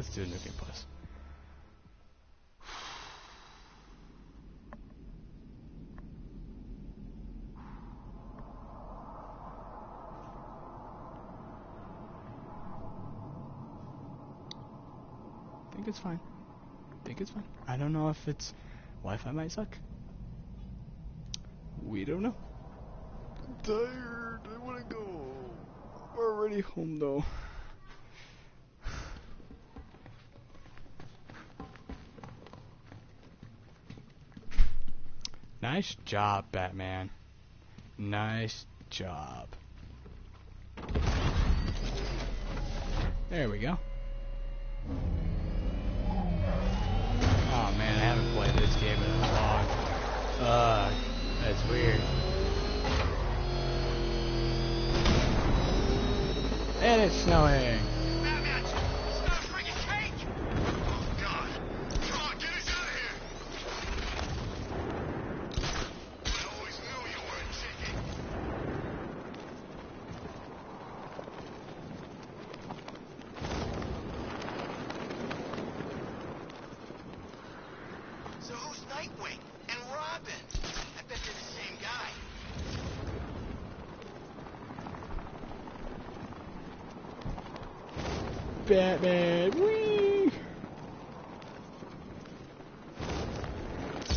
Let's do a New Game Plus. I think it's fine. I think it's fine. I don't know if it's Wi-Fi might suck. We don't know. I'm tired. I wanna go. We're already home though. Nice job, Batman. Nice job. There we go. Oh man, I haven't played this game in a long. That's weird. And it's snowing. Batman, it's not a freaking cake! Oh God! Come on, get us out of here! I always knew you were a chicken. So who's Nightwing and Robin? I bet they're the same guy. Batman, whee! Let's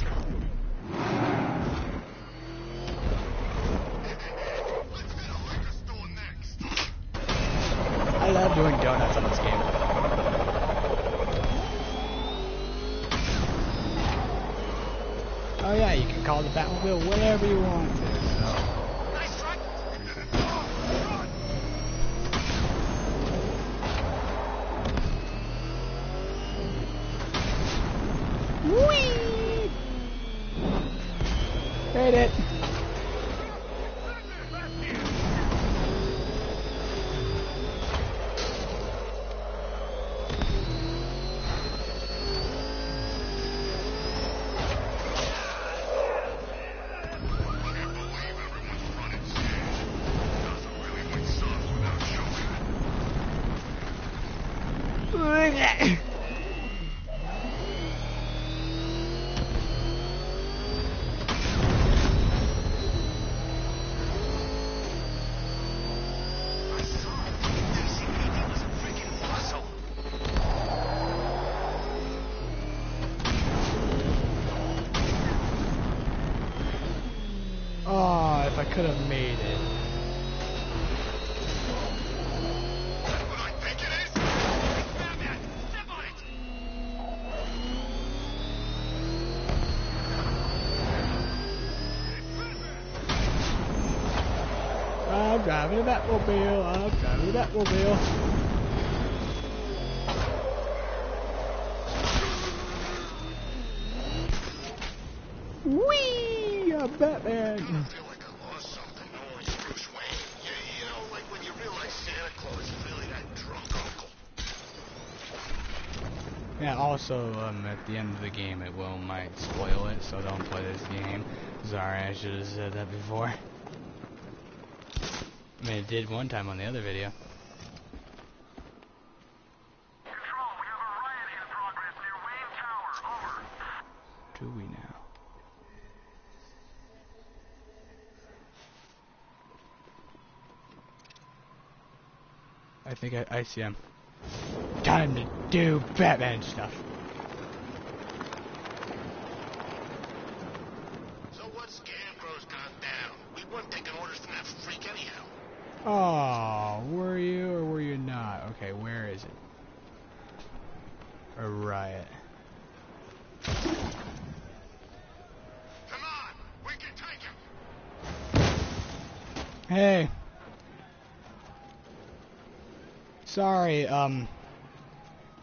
hit a liquor store next. I love doing donuts on this game. Oh yeah, you can call the Batmobile whatever you want to, so. Nice try. Whee! Made it. Oh, if I could have made it. That's what I think it is. Batman, step on it. I'm driving a Batmobile. I'm driving a Batmobile. Whee! I'm Batman. I feel like I lost something. Oh, it's Bruce Wayne. You know, like when you realize Santa Claus is really that drunk uncle. Yeah, also, at the end of the game, it might spoil it, so don't play this game. Sorry, I should have said that before. I mean, it did one time on the other video. Control, we have a riot in progress near Wayne Tower. Over. Do we now? I think I see him. Time to do Batman stuff. So what Scarecrow's got down? We weren't taking orders from that freak anyhow. Oh, were you or were you not? Okay, where is it? A riot. Come on, we can take him. Hey. Sorry,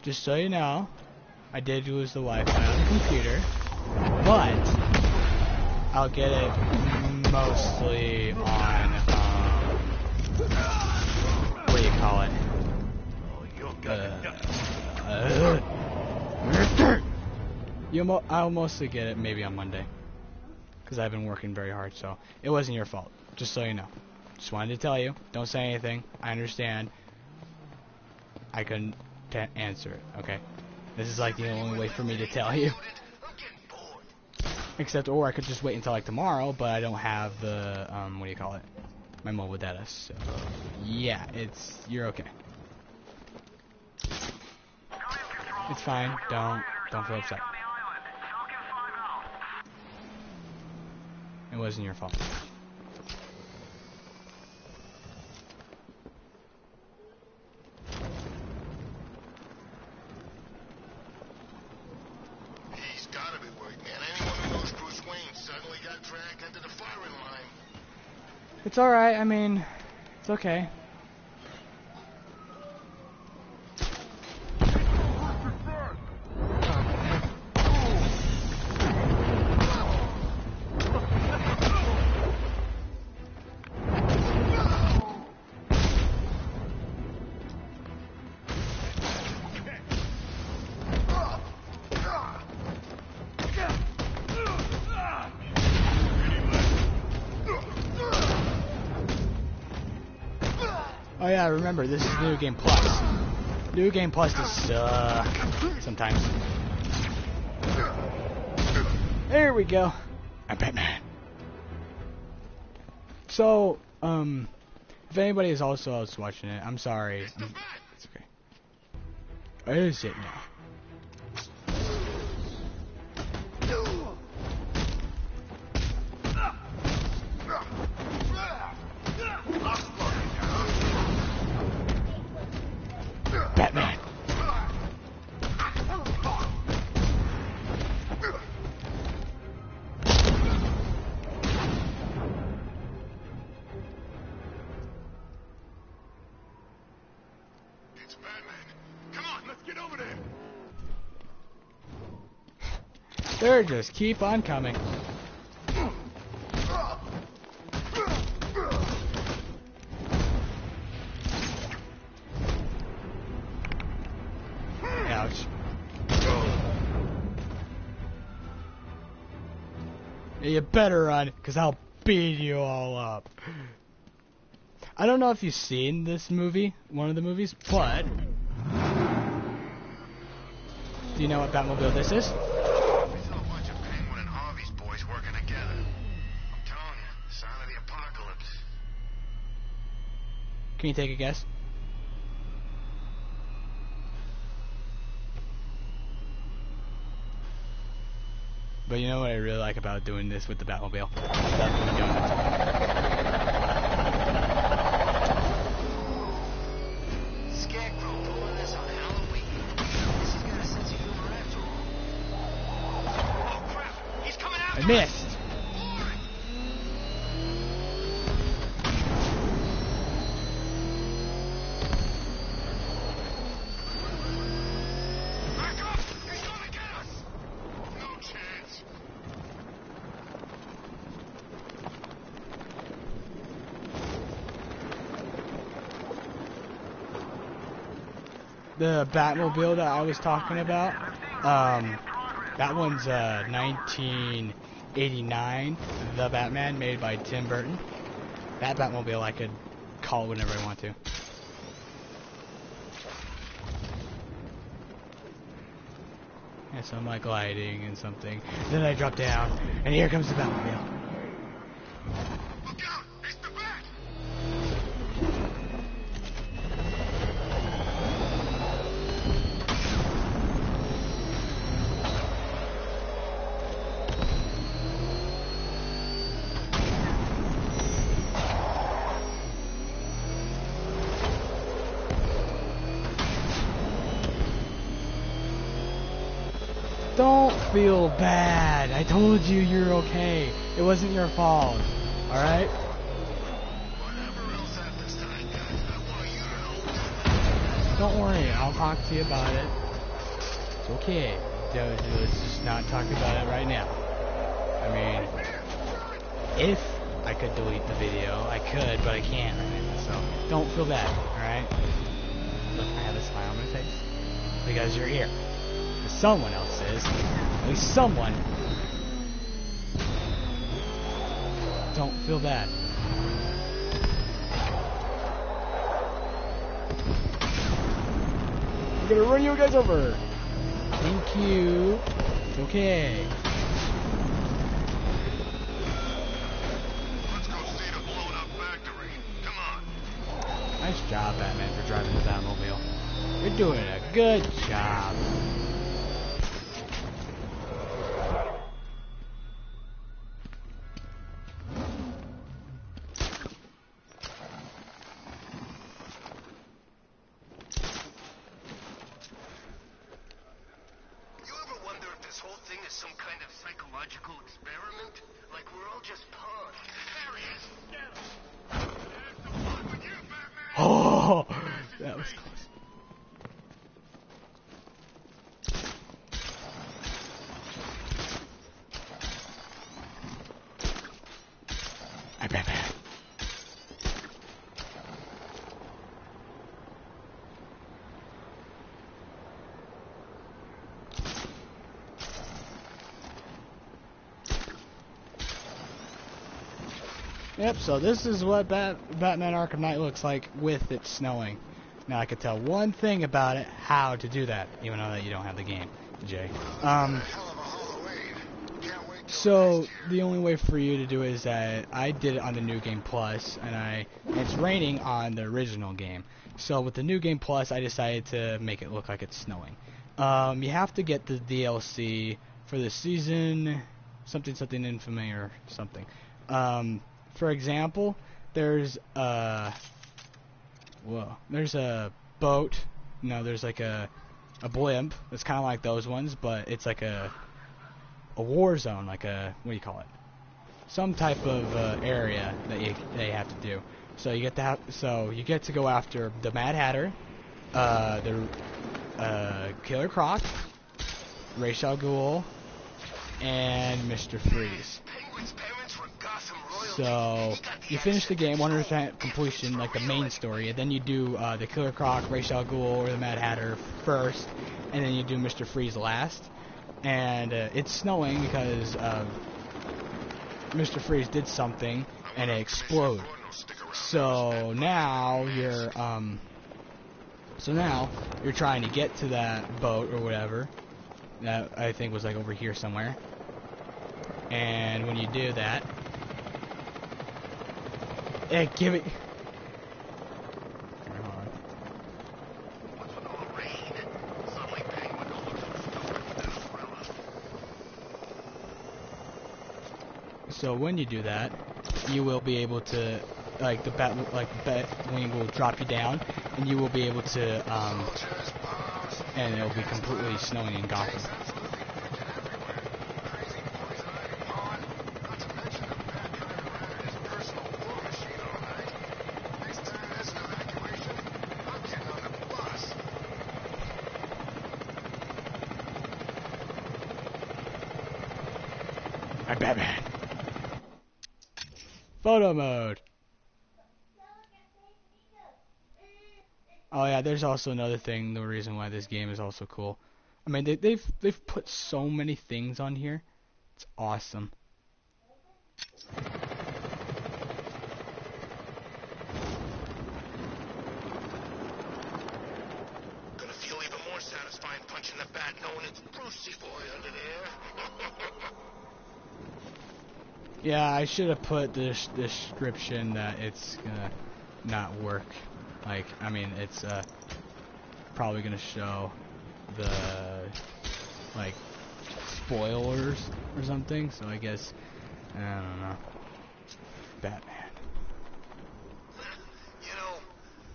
just so you know, I did lose the Wi-Fi on the computer, but I'll get it mostly on, what do you call it? I'll mostly get it maybe on Monday, because I've been working very hard, so it wasn't your fault, just so you know. Just wanted to tell you, don't say anything, I understand. I couldn't to answer it, okay? This is like the only way for me to tell you. Except, or I could just wait until like tomorrow, but I don't have the, what do you call it? My mobile data, so, yeah, you're okay. It's fine, don't feel upset. It wasn't your fault. He's gotta be worried, man. Anyone who knows Bruce Wayne suddenly got dragged into the firing line. It's alright, I mean, it's okay. Oh yeah, remember, this is New Game Plus. New Game Plus does suck sometimes. There we go. I'm Batman. So, if anybody is also else watching it, I'm sorry. It's okay. Is it now? Batman. It's Batman. Come on, let's get over there. They just keep on coming. Ouch. You better run, because I'll beat you all up. I don't know if you've seen this movie, one of the movies, but do you know what Batmobile this is? We saw a bunch of Penguin and Harvey's boys working together. I'm telling you, sign of the apocalypse. Can you take a guess? But you know what I really like about doing this with the Batmobile? Scarecrow pulling this on Halloween. This has got a sense of humor after all. Oh crap! He's coming after I missed! Back up! He's gonna get us! No chance. The Batmobile that I was talking about, that one's 1989, The Batman, made by Tim Burton. That Batmobile I could call whenever I want to. And so I'm like gliding and something. Then I drop down, and here comes the Batmobile. Look out! It's the Bat! Don't feel bad. I told you you're okay. It wasn't your fault. Alright? Whatever else happens tonight, guys, I want you to know. Don't worry. I'll talk to you about it. It's okay. Let's just not talk about it right now. I mean, if I could delete the video, I could, but I can't right now. So, don't feel bad. Alright? Look, I have a smile on my face. Because you're here. Someone else is. At least someone. Don't feel bad. I'm gonna run you guys over. Thank you. It's okay. Let's go see the blown up factory. Come on. Nice job, Batman, for driving the Batmobile. You're doing a good job. You ever wonder if this whole thing is some kind of psychological experiment? Like we're all just pawns. There he is. Get him. There's the fuck with you, Batman. Oh, that was close. Hi, Batman. Yep, so this is what Batman Arkham Knight looks like with it snowing. Now I could tell one thing about it, how to do that, even though that you don't have the game, Jay. So the only way for you to do it is that I did it on the New Game Plus, and it's raining on the original game. So with the New Game Plus, I decided to make it look like it's snowing. You have to get the DLC for the season, something infamy or something. For example, there's a boat. No, there's like a blimp. It's kind of like those ones, but it's like a war zone, like a, what do you call it? Some type of area that you have to do. So you get to go after the Mad Hatter, the Killer Croc, Ra's al Ghul, and Mr. Freeze. So you finish the game 100% completion, like the main story, and then you do the Killer Croc, Ra's al Ghul, or the Mad Hatter first, and then you do Mr. Freeze last. And it's snowing because Mr. Freeze did something and it exploded. So now you're trying to get to that boat or whatever that I think was like over here somewhere. And when you do that, hey, give it. So when you do that, you will be able to, like the Batwing will drop you down, and you will be able to, and it will be completely snowing in Gotham. Hi, Batman. Photo mode. Oh yeah, there's also another thing. The reason why this game is also cool. I mean, they've put so many things on here. It's awesome. Gonna feel even more satisfying punching the bat knowing it's Brucey boy under there. Yeah, I should have put this description that it's gonna not work. Like, I mean, it's probably gonna show the like spoilers or something. So I guess I don't know. Batman. You know,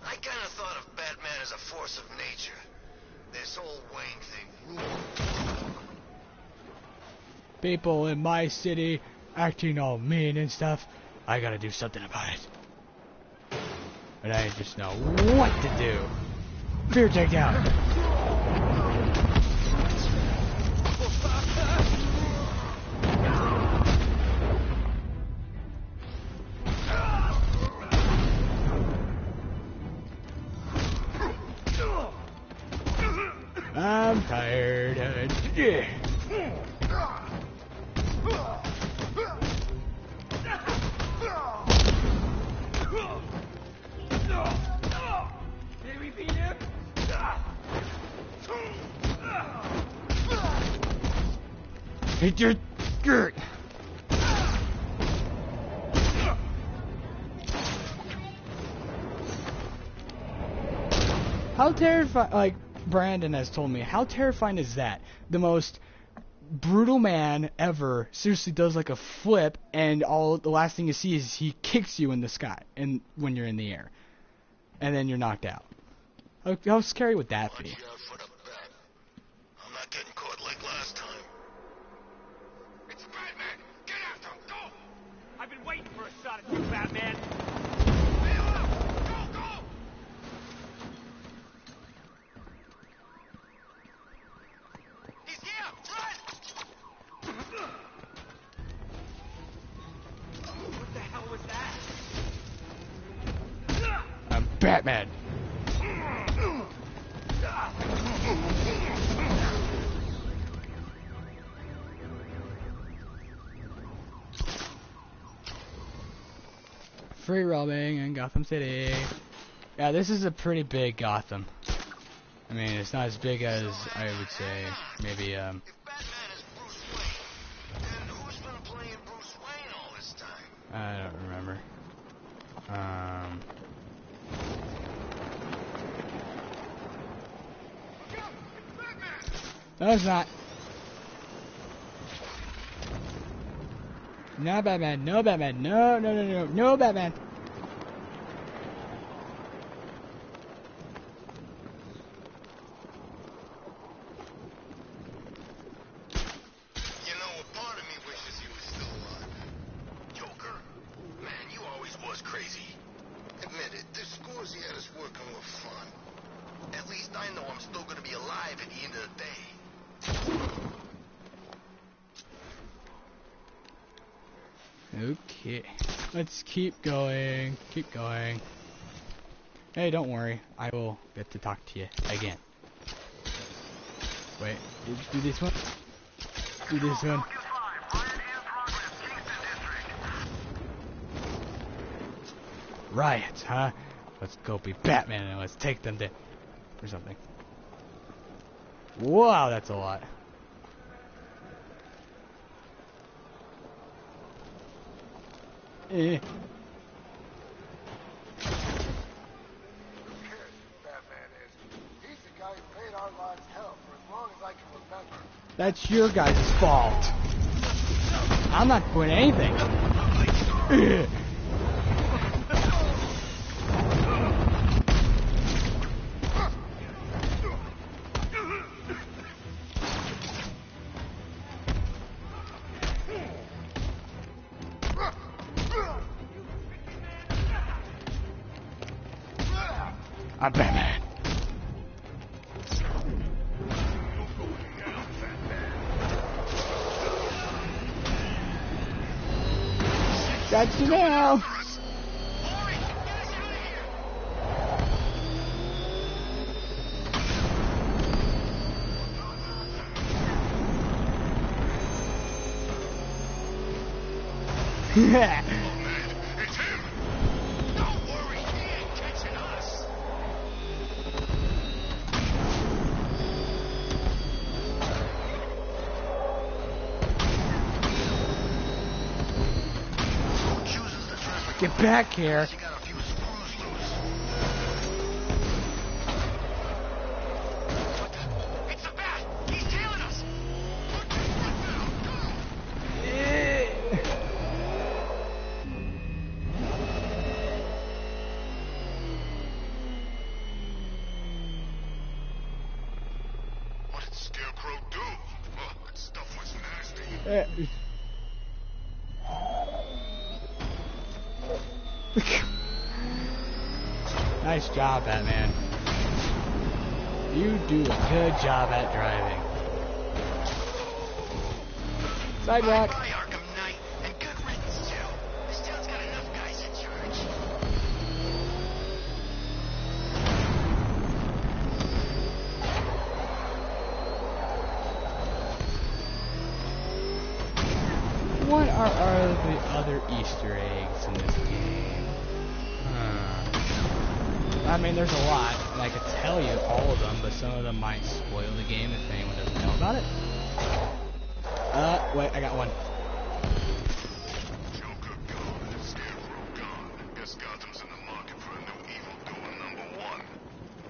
I kind of thought of Batman as a force of nature. This whole Wayne thing. People in my city acting all mean and stuff. I gotta do something about it. But I just know what to do. Fear takedown. I'm tired of it. Hit your skirt. How terrifying, like Brandon has told me, how terrifying is that? The most brutal man ever seriously does like a flip, and the last thing you see is he kicks you in the sky, and when you're in the air, and then you're knocked out. How scary would that be? Watch out for the bat. I'm not getting caught like last time. It's Batman! Get after him! Go! I've been waiting for a shot at you, Batman. Bail out! Go, go! He's here! Run! What the hell was that? I'm Batman. Free roaming in Gotham City. Yeah, this is a pretty big Gotham. I mean, it's not as big as I would say maybe If Batman is Bruce Wayne, then who's been playing Bruce Wayne all this time? I don't remember. No, it's not. No Batman, no Batman, no, no, no, no, no Batman. You know, a part of me wishes he was still alive. Joker, man, you always was crazy. Admit it, the scores he had us working were fun. At least I know I'm still gonna be alive at the end of the day. Okay, let's keep going, keep going. Hey, don't worry, I will get to talk to you again. Wait, do this one. Do this one. Riots, huh? Let's go be Batman and let's take them down. Or something. Wow, that's a lot. Eh. Batman is. He's the guy who paid our lives hell for as long as I can remember. That's your guys' fault. I'm not doing anything. Eh. I'm Batman. Got you now. Yeah. It's him! Don't worry, he ain't catching us! So chooses the traffic. Get back here. You got a few screws loose. What the? It's a bat! He's tailing us! Look at now! Go! What did Scarecrow do? Oh, that stuff was nasty. Nice job, Batman. You do a good job at driving. Sidewalk. Bye, Arkham Knight, and good riddance, too. This town's got enough guys in charge. What are the other Easter eggs in this game? I mean, there's a lot, and I could tell you all of them, but some of them might spoil the game if anyone doesn't know about it. Wait, I got one. Joker gone, Scarecrow gone. Guess Gotham's in the market for a new evildoer #1.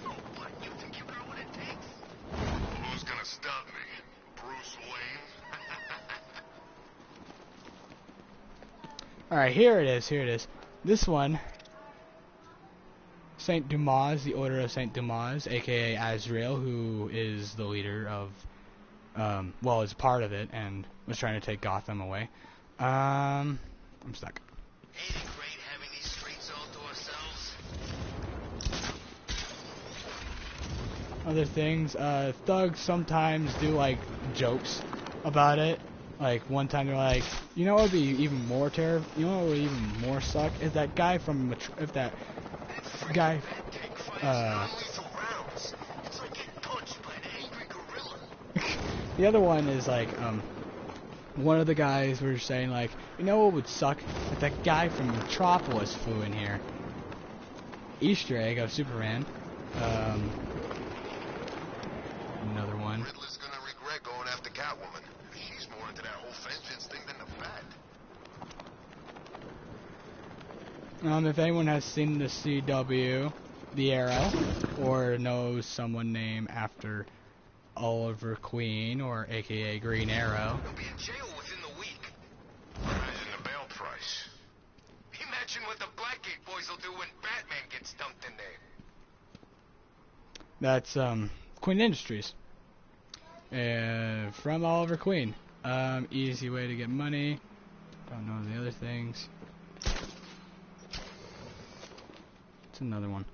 Oh, what? You think you got what it takes? Who's gonna stop me? Bruce Wayne? Alright, here it is, here it is. This one, Saint Dumas, the Order of Saint Dumas, aka Azrael, who is the leader of, well, is part of it, and was trying to take Gotham away. I'm stuck. Ain't it great having these streets all to ourselves? Other things, thugs sometimes do, like, jokes about it. Like, one time they're like, you know what would be even more you know what would even more suck? If that guy from, if that guy, Non-lethal rounds. It's like getting punched by an angry gorilla. the other one is like, one of the guys were saying like, you know what would suck? If that guy from Metropolis flew in here. Easter egg of Superman. Another one. Riddler's gonna regret going after Catwoman. She's more into that whole vengeance thing than the Bat. If anyone has seen the CW, The Arrow, or knows someone named after Oliver Queen, or aka Green Arrow, He'll be in jail within the week. Imagine the bail price. Imagine what the Blackgate boys will do when Batman gets dumped in there. that's Queen Industries. From Oliver Queen. Easy way to get money. Don't know the other things. It's another one.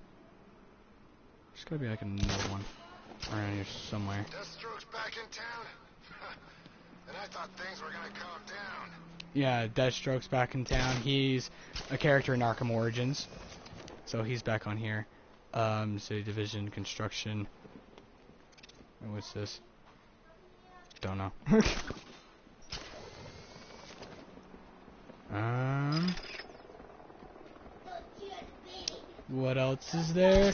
There's gotta be like another one around here somewhere. Deathstroke's back in town? And I thought things were gonna calm down. Yeah, Deathstroke's back in town. He's a character in Arkham Origins. So he's back on here. City Division, Construction. And what's this? Don't know. What else is there?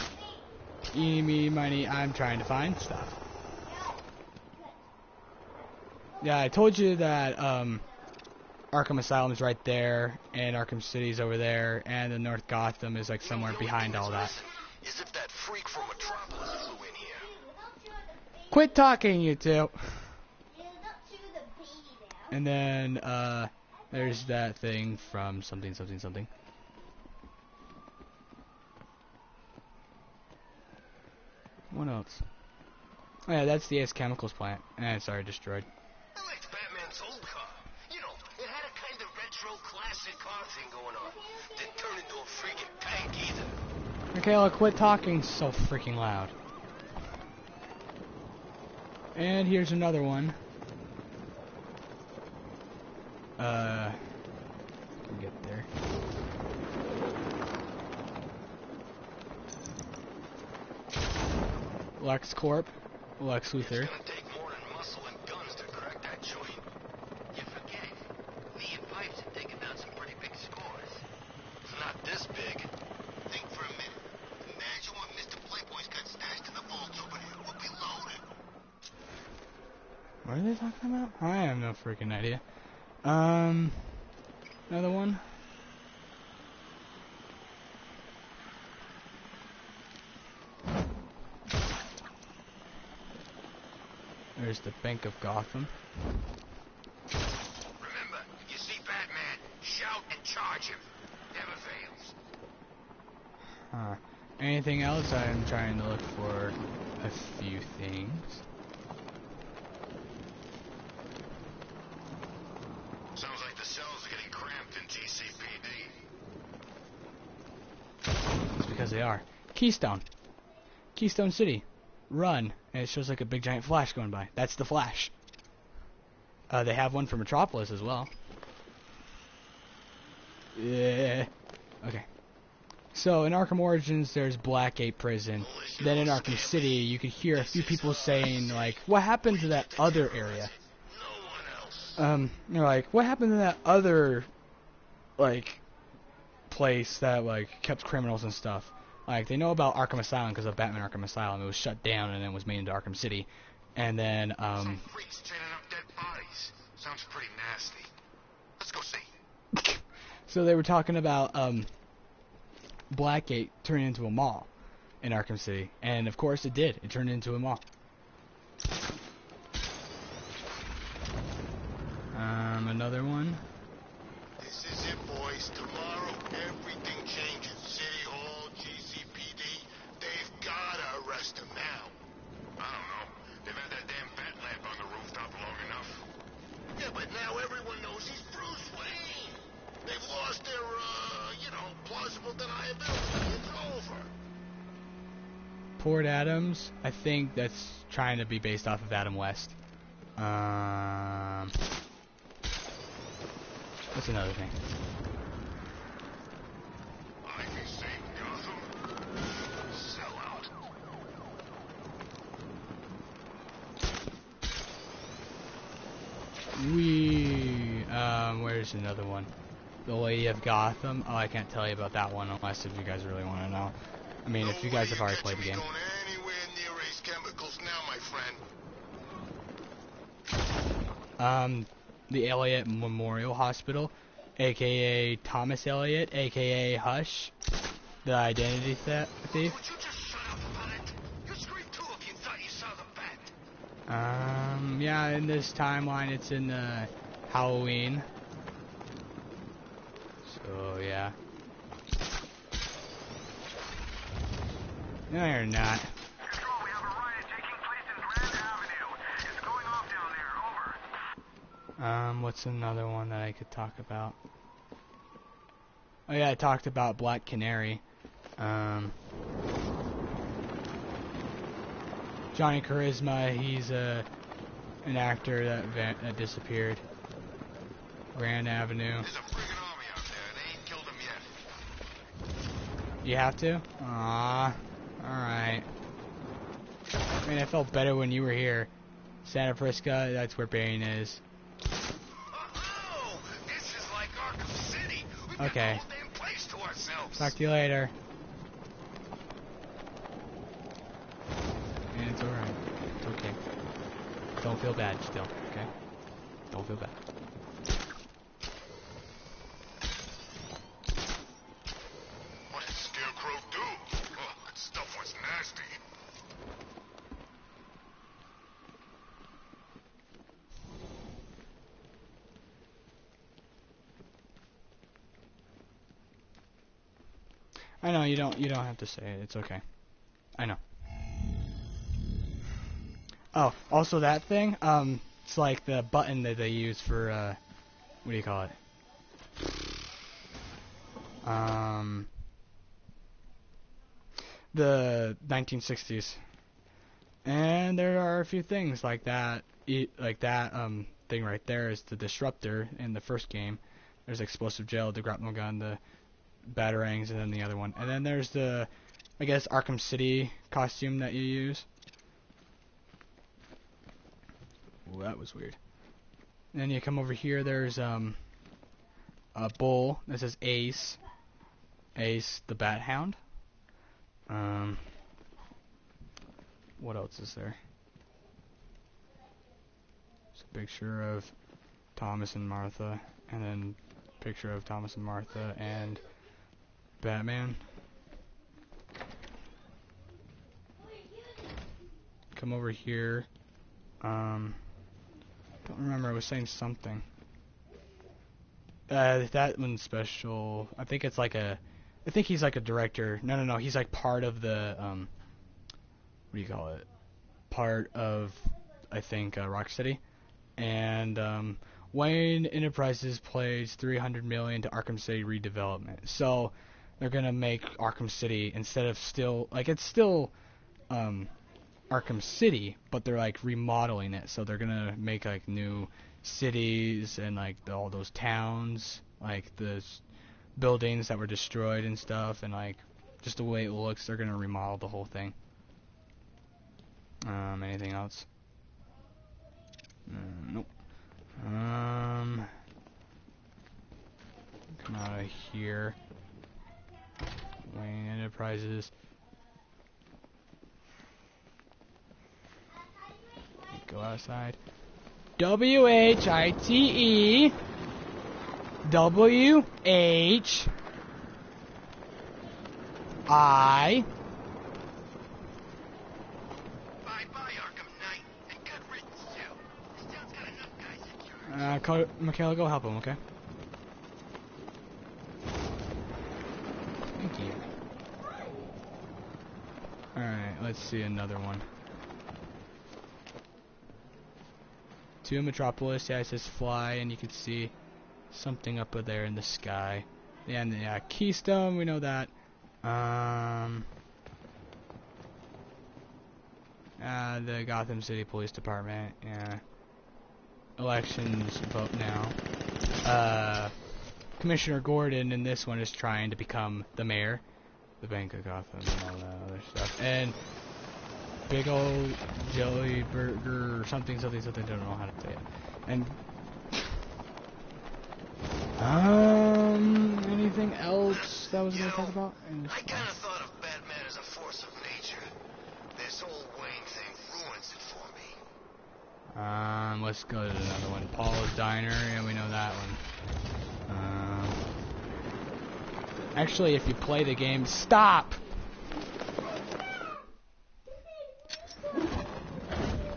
Eeny, meeny, miny, I'm trying to find stuff. Yeah, I told you that, Arkham Asylum is right there, and Arkham City's over there, and the North Gotham is like somewhere behind all that. Is if that freak from Metropolis flew in here. Quit talking, you two! And then, there's that thing from something, something, something. What else? Oh yeah, that's the Ace Chemicals plant. And it's already destroyed. I liked Batman's old car. You know, it had a kind of retro classic car thing going on. Didn't turn into a freaking tank either. Michaela, quit talking so freaking loud. And here's another one. Can get there. LexCorp, Lex Luthor. It's gonna take more than muscle and guns to crack that joint. You forget. Me and Pipes have taken down some pretty big scores. Not this big. Think for a minute. Imagine what Mr. Playboy's got stashed in the vaults over there. We'll be loaded. What are they talking about? I have no freaking idea. Another one. There's the Bank of Gotham. Remember, if you see Batman, shout and charge him. Never fails. Huh. Anything else? I'm trying to look for a few things. Sounds like the cells are getting cramped in GCPD. It's because they are. Keystone. Keystone City. Run. And it shows like a big giant flash going by. That's the Flash. They have one for Metropolis as well. Yeah. Okay. So in Arkham Origins, there's Blackgate Prison. Then in Arkham City, you could hear a few people saying like, "What happened to that other area?" No one else. They're like, "What happened to that other, like, place that like kept criminals and stuff?" Like they know about Arkham Asylum because of Batman Arkham Asylum. It was shut down and then was made into Arkham City. And then Some freaks chaining up dead bodies. Sounds pretty nasty. Let's go see. So they were talking about Blackgate turning into a mall in Arkham City, and of course it did. It turned into a mall. Another one. This is it, boys. Tomorrow, everything changes. City Hall, GCPD, they've gotta arrest him now. I don't know. They've had that damn bat lamp on the rooftop long enough. Yeah, but now everyone knows he's Bruce Wayne. They've lost their, plausible deniability. It's over. Port Adams. I think that's trying to be based off of Adam West. What's another thing? Ivy saved Gotham. Sellout. Where's another one? The Lady of Gotham. Oh, I can't tell you about that one unless if you guys really want to know. I mean, if you guys have already played the game. Going anywhere near Ace Chemicals now, my friend. The Elliott Memorial Hospital, aka Thomas Elliott, aka Hush, the identity thief. Would you just shut up about it? You screamed too if you thought you saw the bat. Yeah, in this timeline, it's in Halloween. So yeah. No, you're not. Control, we have a riot taking place in Grand Avenue. It's going off down there. Over. What's another one that I could talk about? Oh yeah, I talked about Black Canary. Johnny Charisma, he's an actor that disappeared. Grand Avenue. There's a friggin' army out there, and they ain't killed him yet. You have to? Aww. Alright. I mean, I felt better when you were here. Santa Prisca, that's where Bane is. Oh, this is like Arkham City. We've got Okay. the whole damn place to ourselves. Talk to you later. And it's alright. It's okay. Don't feel bad still, okay? Don't feel bad. What did Scarecrow do? Oh, that stuff was nasty. I know you don't have to say it. It's okay. I know. Oh, also that thing, it's like the button that they use for what do you call it? The 1960s. And there are a few things like that. Thing right there is the disruptor in the first game. There's explosive gel, the grapnel gun, the batarangs, and then the other one. And then there's the, I guess, Arkham City costume that you use. Ooh, that was weird. And then you come over here, there's a bull that says Ace. Ace the Bat Hound. What else is there? It's a picture of Thomas and Martha, and then picture of Thomas and Martha and Batman. Come over here. Don't remember, I was saying something. That one's special. I think it's like a, I think he's like a director. No, he's like part of the, what do you call it? Part of, I think, Rocksteady. And, Wayne Enterprises plays $300 million to Arkham City redevelopment. So, they're gonna make Arkham City, instead of still, like, it's still, Arkham City, but they're like remodeling it, so they're gonna make like new cities and like all those towns, like the buildings that were destroyed and stuff, and like just the way it looks, they're gonna remodel the whole thing. Anything else? Nope. Come out of here. Wayne Enterprises. Go outside. WHITE WHI Bye-bye, Arkham Knight, and good riddance, too. This town's got enough guys secure. Michaela, go help him, okay? Thank you. Alright, let's see another one. To Metropolis, yeah, it says fly, and you can see something up there in the sky. Yeah, and the Keystone, we know that. The Gotham City Police Department, yeah. Elections, vote now. Commissioner Gordon in this one is trying to become the mayor. The Bank of Gotham and all that other stuff. And big old jelly burger or something, don't know how to say it. And anything else that was gonna talk about? I kind of thought of Batman as a force of nature. This whole Wayne thing ruins it for me. Let's go to another one. Paul's Diner, yeah, we know that one. Actually, if you play the game, stop!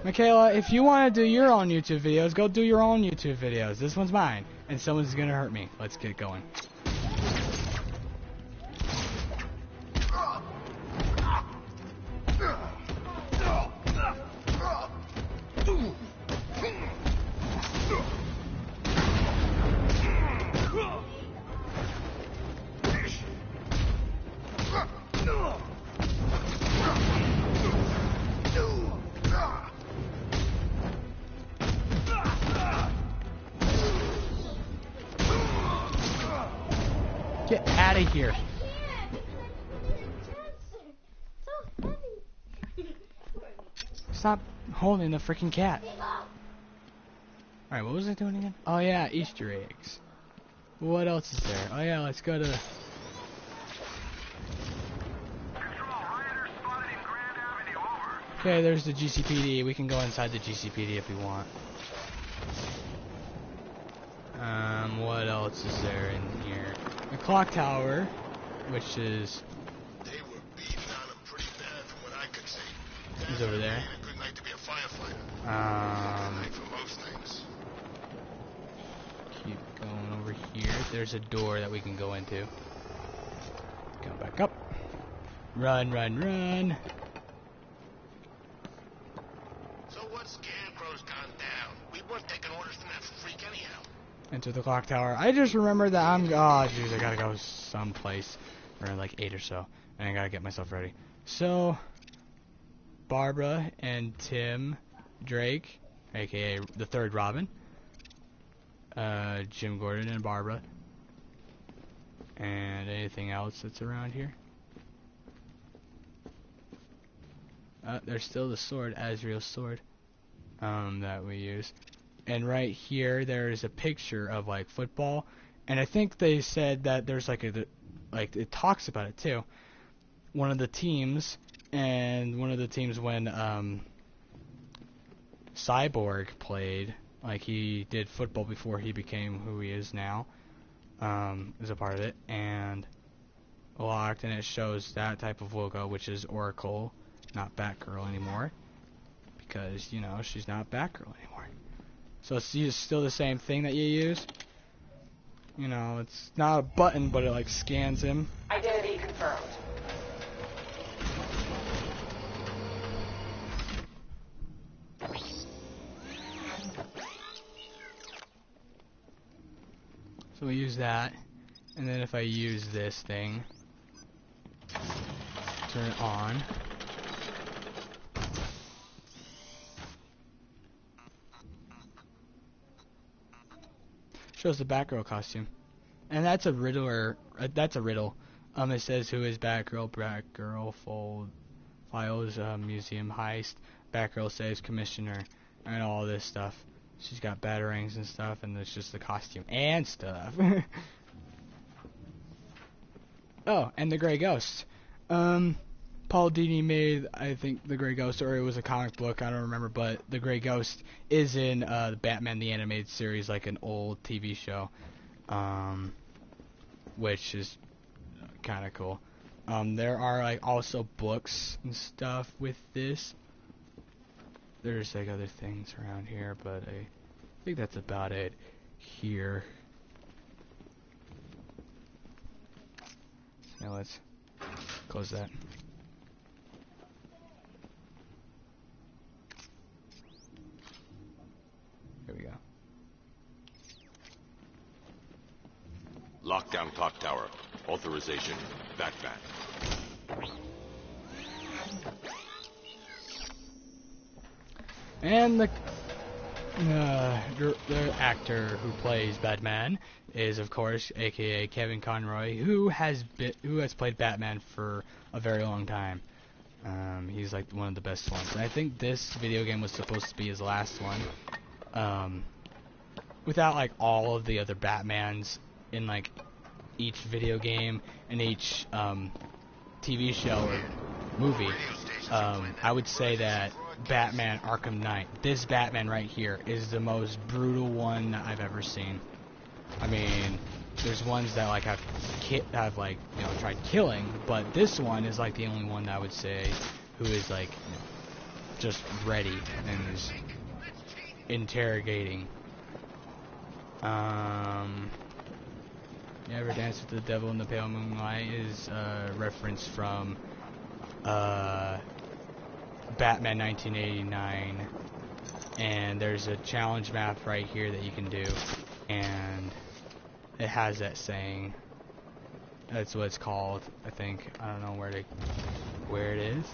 Michaela, if you want to do your own YouTube videos, go do your own YouTube videos. This one's mine, and someone's gonna hurt me. Let's get going. Get out of here. Stop holding the freaking cat. Alright, what was I doing again? Oh yeah, Easter eggs. What else is there? Oh yeah, let's go to... Okay, there's the GCPD. We can go inside the GCPD if we want. What else is there in here? The clock tower, which is... They were beating on him pretty bad from what I could see. He's over there. A good night to be a firefighter. Night for most things. Keep going over here. There's a door that we can go into. Go back up. Run, run, run. So what Scarecrow's gone down? We weren't taking orders from that freak anyhow. Enter the clock tower. I just remembered that I'm... Oh, jeez, I gotta go someplace. Around like 8 or so. And I gotta get myself ready. So... Barbara and Tim Drake, a.k.a. the third Robin. Jim Gordon and Barbara. And anything else that's around here? There's still the sword, Azrael's sword, that we use. And right here, there's a picture of like football, and I think they said that there's like it talks about it too. One of the teams, and one of the teams when Cyborg played, like he did football before he became who he is now, is a part of it, and locked, and it shows that type of logo, which is Oracle, not Batgirl anymore, because, you know, she's not Batgirl anymore. So it's still the same thing that you use. You know, it's not a button, but it like scans him. Identity confirmed. So we use that, and then if I use this thing, turn it on. Shows the Batgirl costume, and that's a riddler. That's a riddle. It says who is Batgirl? Batgirl files museum heist. Batgirl saves commissioner, and all this stuff. She's got batarangs and stuff, and it's just the costume and stuff. Oh, and the Gray Ghost. Paul Dini made, I think, The Grey Ghost, or it was a comic book, I don't remember, but The Grey Ghost is in the Batman the Animated Series, like an old TV show, which is kind of cool. There are like also books and stuff with this. There's like other things around here, but I think that's about it here. Now let's close that. There we go. Lockdown clock tower. Authorization. Batman. And the actor who plays Batman is, of course, aka Kevin Conroy, who has played Batman for a very long time. He's like one of the best ones. And I think this video game was supposed to be his last one. Without like all of the other Batmans in like each video game and each TV show or movie, I would say that Batman Arkham Knight, this Batman right here, is the most brutal one that I've ever seen. I mean, there's ones that like have like, you know, tried killing, but this one is like the only one that I would say who is like just ready and is interrogating. You ever dance with the devil in the pale moonlight is a reference from Batman 1989, and there's a challenge map right here that you can do, and it has that saying. That's what it's called, I think. I don't know where it is.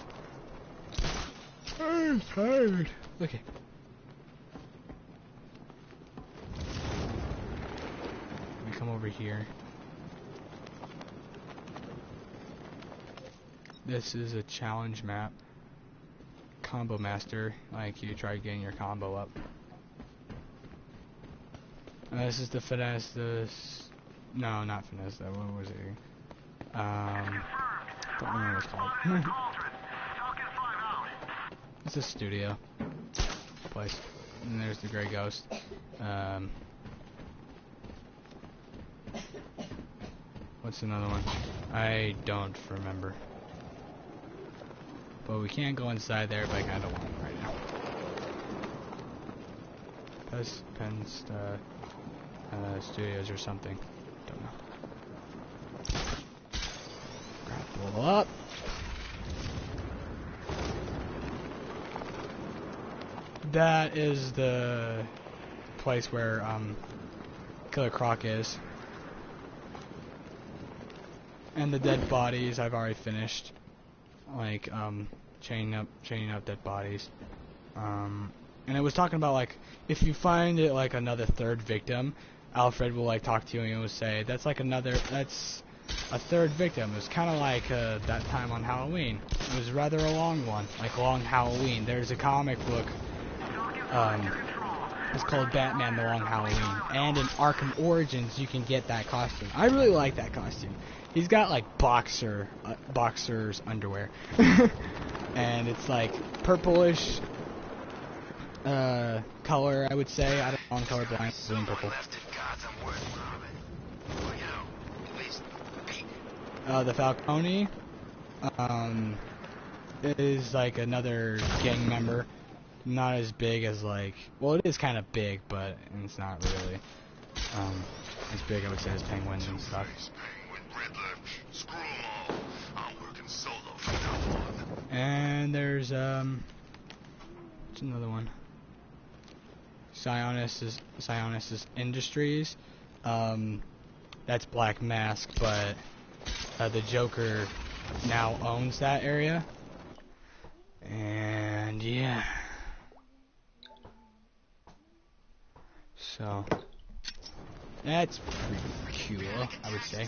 I'm tired. Okay. We come over here. This is a challenge map. Combo master, like you try getting your combo up. This is the finesse. No, not finesse. What was it? Don't remember what it's called. It's a studio place. And there's the Grey Ghost. What's another one? I don't remember. But we can't go inside there, but I kind of want it right now. Pens Studios or something. Don't know. Grapple up. That is the place where Killer Croc is. And the dead bodies I've already finished. Like chaining up dead bodies. And it was talking about like if you find it like another third victim, Alfred will like talk to you and he will say that's a third victim. It was kind of like that time on Halloween. It was rather a long one, like Long Halloween. There's a comic book. It's called Batman The Long Halloween, and in Arkham Origins you can get that costume. I really like that costume. He's got like boxer's underwear, and it's like purplish color, I would say. I don't know, I'm colorblind. Blue and purple. The Falcone is like another gang member. Not as big as like, well, it is kind of big, but it's not really as big, I would say, as penguins and stuff. And there's what's another one? Sionis Industries. That's Black Mask, but the Joker now owns that area. And yeah. So that's pretty cool, I would say.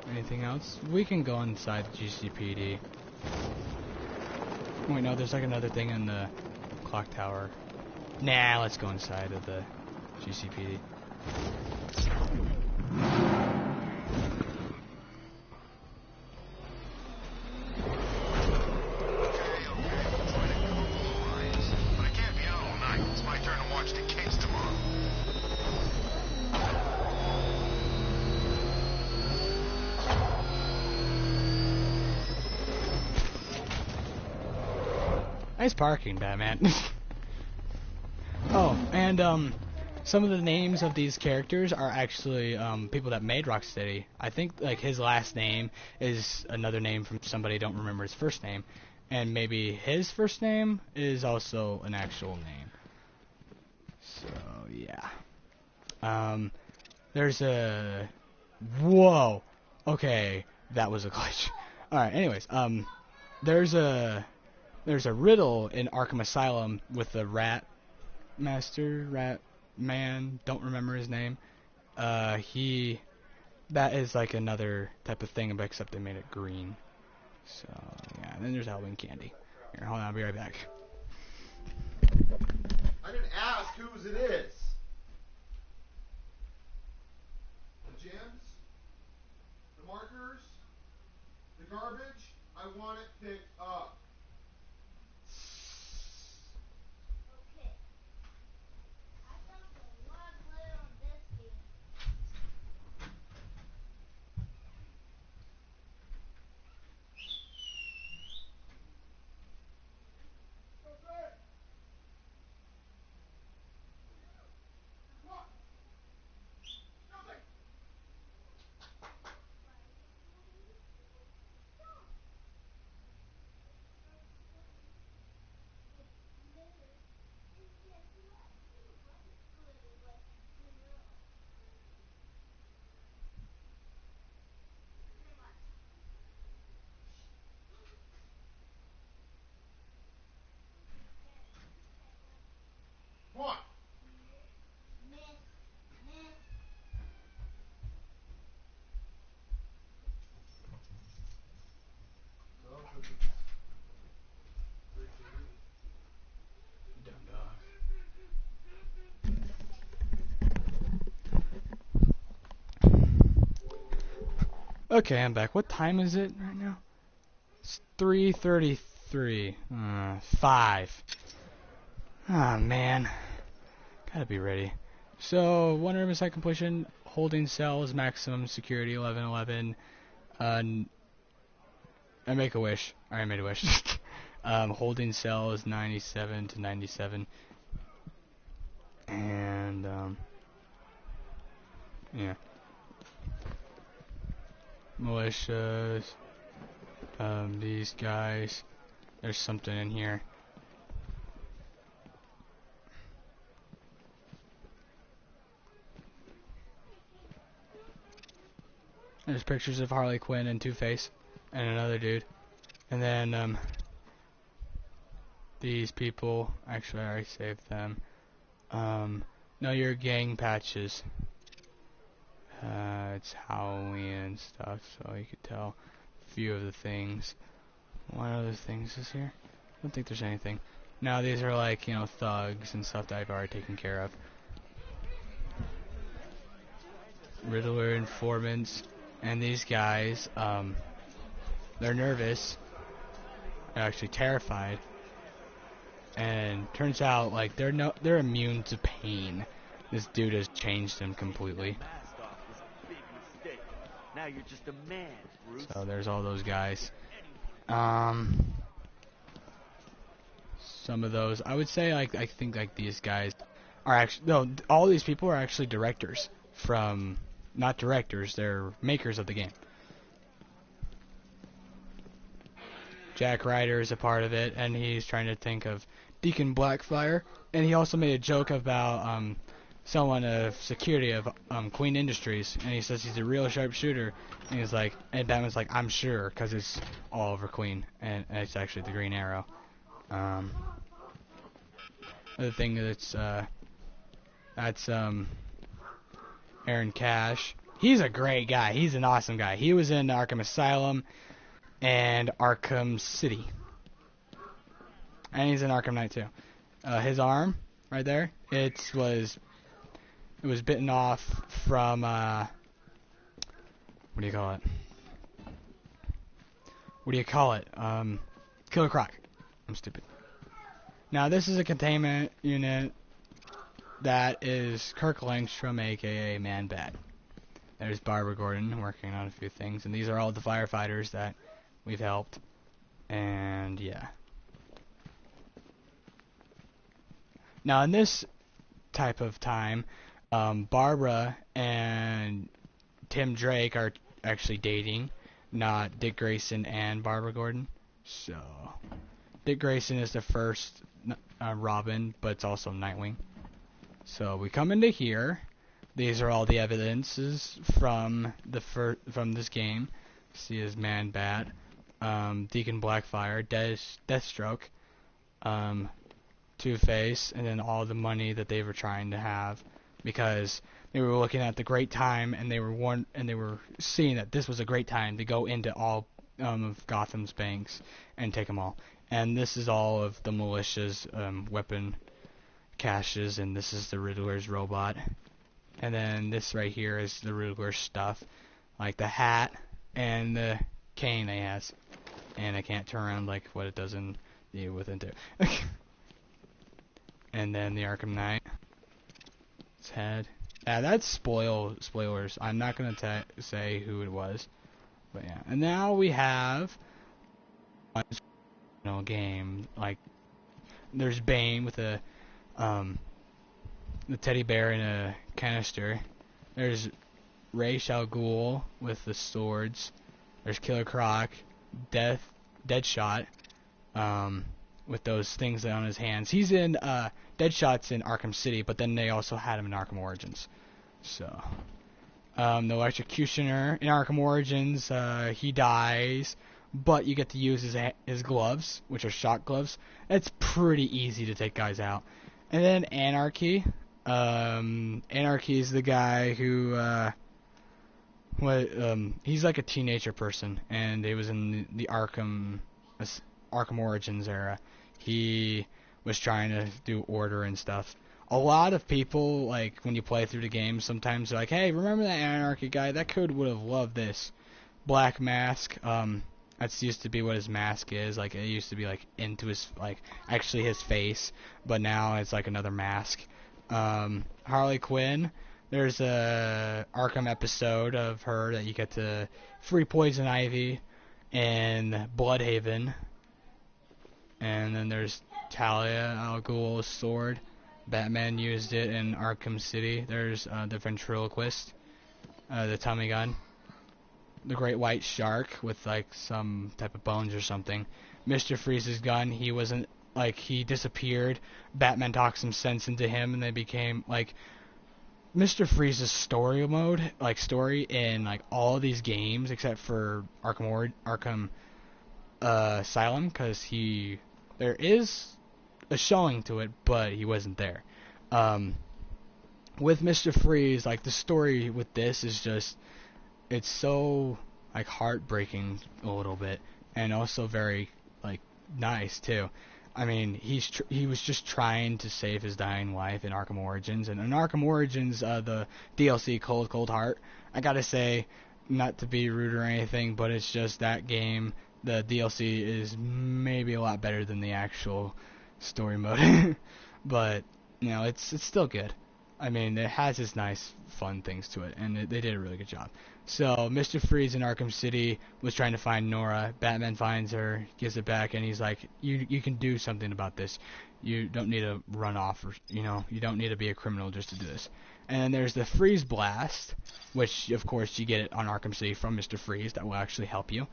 Anything else? We can go inside the GCPD. Wait, no, there's like another thing in the clock tower. Nah, let's go inside of the GCPD. But I can't be out all night. It's my turn to watch the kids tomorrow. Nice parking, Batman. Oh, and some of the names of these characters are actually people that made Rocksteady. I think like his last name is another name from somebody I don't remember his first name, and maybe his first name is also an actual name. So yeah. There's a whoa. Okay, that was a glitch. All right. Anyways, there's a riddle in Arkham Asylum with the rat man, don't remember his name. That is like another type of thing, but except they made it green. So yeah, and then there's Halloween candy. Here, hold on, I'll be right back. I didn't ask whose it is. The gems, the markers, the garbage. I want it picked up. Okay. I found a lot of glitter on this game. What? Okay, I'm back. What time is it right now? It's 3:33. 5. Ah, man. Gotta be ready. So, 100% completion, holding cells, maximum security, 1111. I make a wish. I made a wish. Holding cells, 97 to 97. And, yeah. Militias. These guys. There's something in here. There's pictures of Harley Quinn and Two-Face and another dude. And then, these people. Actually, I already saved them. No, your gang patches. It's Halloween and stuff, so you could tell a few of the things. What other things is here? I don't think there's anything. No, these are like, you know, thugs and stuff that I've already taken care of. Riddler informants. And these guys, they're nervous. They're actually terrified. And turns out, like, they're immune to pain. This dude has changed them completely. Now you're just a man, Bruce. So there's all those guys. Some of those, I would say, like, I think like these guys are actually, no, all these people are actually directors from, not directors, they're makers of the game. Jack Ryder is a part of it, and he's trying to think of Deacon Blackfire, and he also made a joke about someone of security of Queen Industries, and he says he's a real sharpshooter, and he's like, and Batman's like, I'm sure, because it's all over Queen, and it's actually the Green Arrow. Other thing that's Aaron Cash. He's a great guy. He's an awesome guy. He was in Arkham Asylum and Arkham City. And he's in Arkham Knight too. His arm, right there, it was bitten off from what do you call it? What do you call it? Killer Croc. I'm stupid. Now this is a containment unit that is Kirk Langstrom, aka Man Bat. There's Barbara Gordon working on a few things, and these are all the firefighters that we've helped. And yeah. Now in this type of time, Barbara and Tim Drake are actually dating, not Dick Grayson and Barbara Gordon. So Dick Grayson is the first Robin, but it's also Nightwing. So we come into here. These are all the evidences from from this game. See his Man Bat, Deacon Blackfire, Deathstroke, Two-Face, and then all the money that they were trying to have, because they were looking at the great time, and they were seeing that this was a great time to go into all of Gotham's banks and take them all. And this is all of the militia's weapon caches, and this is the Riddler's robot. And then this right here is the Riddler's stuff, like the hat and the cane he has. And I can't turn around like what it does in the Within 2. And then the Arkham Knight. His head. Yeah, that's spoilers. I'm not going to say who it was. But yeah. And now we have a game. Like, there's Bane with the teddy bear in a canister. There's Ra's al Ghul with the swords. There's Killer Croc, Deadshot, with those things on his hands. He's in Deadshot's in Arkham City, but then they also had him in Arkham Origins. So, the Electrocutioner in Arkham Origins, he dies, but you get to use his gloves, which are shock gloves. It's pretty easy to take guys out. And then Anarchy. Anarchy is the guy who, he's like a teenager person, and he was in the Arkham Origins era. He was trying to do order and stuff. A lot of people, like, when you play through the game, sometimes they're like, hey, remember that Anarchy guy? That kid would have loved this. Black Mask, that's used to be what his mask is. Like, it used to be, like, into his, like, actually his face, but now it's, like, another mask. Harley Quinn, there's a Arkham episode of her that you get to free Poison Ivy and Bloodhaven. And then there's Talia al Ghul's sword. Batman used it in Arkham City. There's the ventriloquist, the tummy gun, the Great White Shark with like some type of bones or something. Mr. Freeze's gun. He wasn't like he disappeared. Batman talked some sense into him, and they became like Mr. Freeze's story mode, like story in like all these games except for Arkham Asylum, because there is a showing to it, but he wasn't there. With Mr. Freeze, like the story with this is just, it's so like heartbreaking a little bit, and also very like nice too. I mean, he was just trying to save his dying wife in Arkham Origins, and in Arkham Origins, the DLC Cold Heart, I gotta say, not to be rude or anything, but it's just that game, the DLC is maybe a lot better than the actual story mode. But you know, it's still good. I mean, it has its nice fun things to it, and they did a really good job. So Mr. Freeze in Arkham City was trying to find Nora. Batman finds her, gives it back, and he's like, you can do something about this. You don't need to run off, or you don't need to be a criminal just to do this. And then there's the Freeze Blast, which of course you get it on Arkham City from Mr. Freeze. That will actually help you,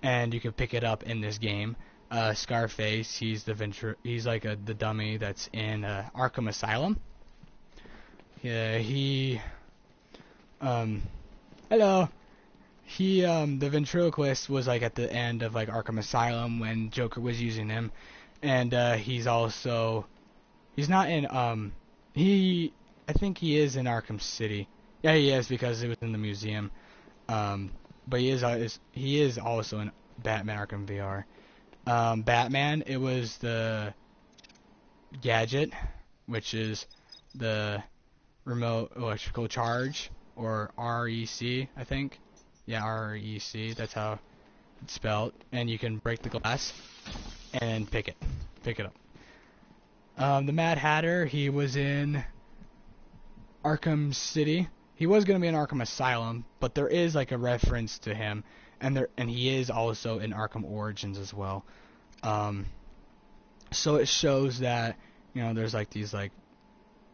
and you can pick it up in this game. Scarface, he's like the dummy that's in Arkham Asylum. Yeah, hello. The ventriloquist was like at the end of like Arkham Asylum when Joker was using him, and he's not in I think he is in Arkham City. Yeah, he is, because it was in the museum. But he is also in Batman Arkham VR. Batman, it was the gadget, which is the remote electrical charge, or REC, I think. Yeah, REC. That's how it's spelled. And you can break the glass and pick it up. The Mad Hatter, he was in Arkham City. He was going to be in Arkham Asylum, but there is like a reference to him, and he is also in Arkham Origins as well. So it shows that, you know, there's like these like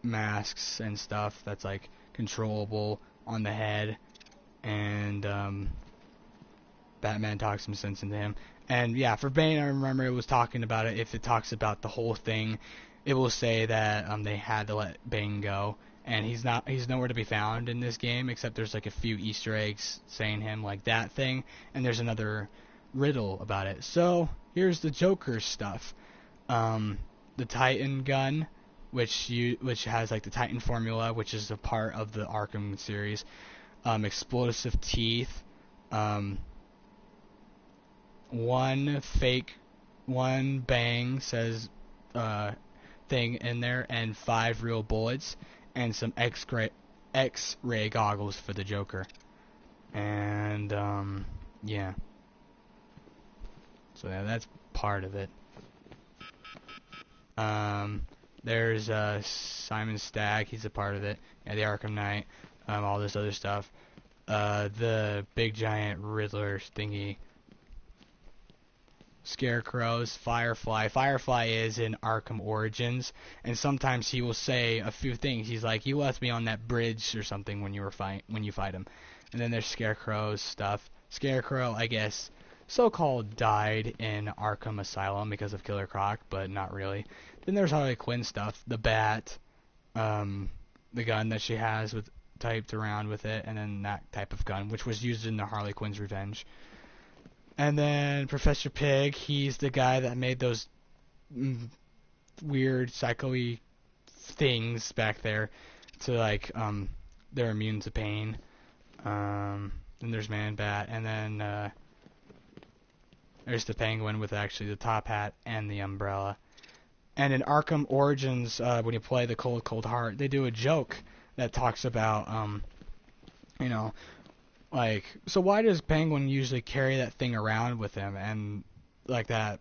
masks and stuff that's like controllable on the head, and Batman talks some sense into him. And yeah, for Bane, I remember it was talking about it. If it talks about the whole thing, it will say that they had to let Bane go, and he's nowhere to be found in this game, except there's like a few Easter eggs saying him, like that thing, and there's another riddle about it. So here's the Joker stuff. The Titan gun, which has like the Titan formula, which is a part of the Arkham series. Explosive teeth. One bang says thing in there, and 5 real bullets, and some X-ray goggles for the Joker. And yeah. So yeah, that's part of it. There's Simon Stagg, he's a part of it. Yeah, the Arkham Knight, all this other stuff. The big giant Riddler thingy. Scarecrows, Firefly. Firefly is in Arkham Origins, and sometimes he will say a few things. He's like, "You left me on that bridge" or something when you fight him. And then there's Scarecrow's stuff. Scarecrow, I guess, so-called died in Arkham Asylum because of Killer Croc, but not really. Then there's Harley Quinn stuff. The Bat, the gun that she has with typed around with it, and then that type of gun, which was used in the Harley Quinn's Revenge. And then Professor Pig, he's the guy that made those weird psycho-y things back there to like they're immune to pain. Then there's Man-Bat, and then there's the Penguin with actually the top hat and the umbrella. And in Arkham Origins, when you play the Cold Cold Heart, they do a joke that talks about you know, like, so why does Penguin usually carry that thing around with him, and like that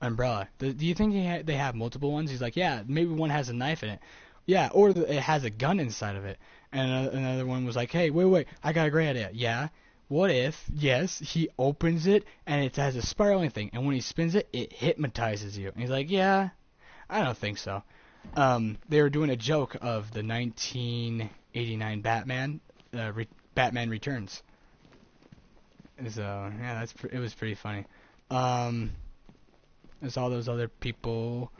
umbrella? Do you think they have multiple ones? He's like, yeah, maybe one has a knife in it. Yeah, or it has a gun inside of it. And another one was like, hey, wait, I got a great idea. Yeah, what if, yes, he opens it and it has a spiraling thing, and when he spins it, it hypnotizes you. And he's like, yeah, I don't think so. They were doing a joke of the 1989 Batman, Batman Returns. So yeah, it was pretty funny. There's all those other people,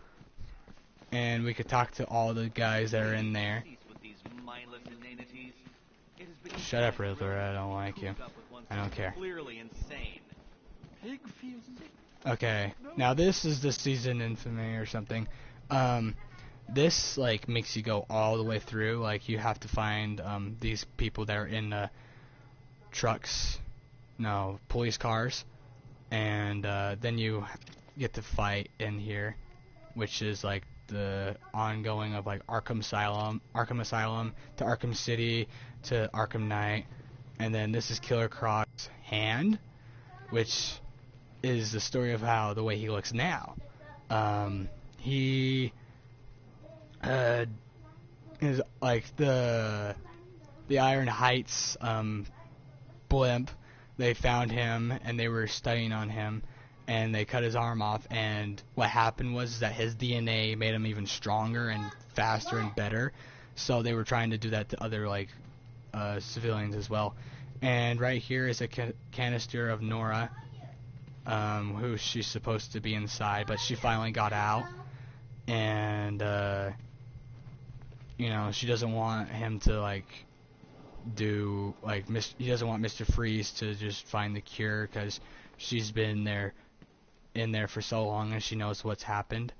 and we could talk to all the guys that are in there. Shut up, Riddler. I don't like you. I don't care. Okay, now this is the season infamy or something. This like makes you go all the way through. Like you have to find these people that are in police cars, and then you get to fight in here, which is like the ongoing of like Arkham Asylum to Arkham City to Arkham Knight, and then this is Killer Croc's hand, which is the story of how the way he looks now. He is like the Iron Heights blimp. They found him and they were studying on him, and they cut his arm off, and what happened was that his DNA made him even stronger and faster and better, so they were trying to do that to other like civilians as well. And right here is a canister of Nora, who she's supposed to be inside, but she finally got out, and you know, she doesn't want him to like he doesn't want Mr. Freeze to just find the cure, because she's been in there for so long and she knows what's happened.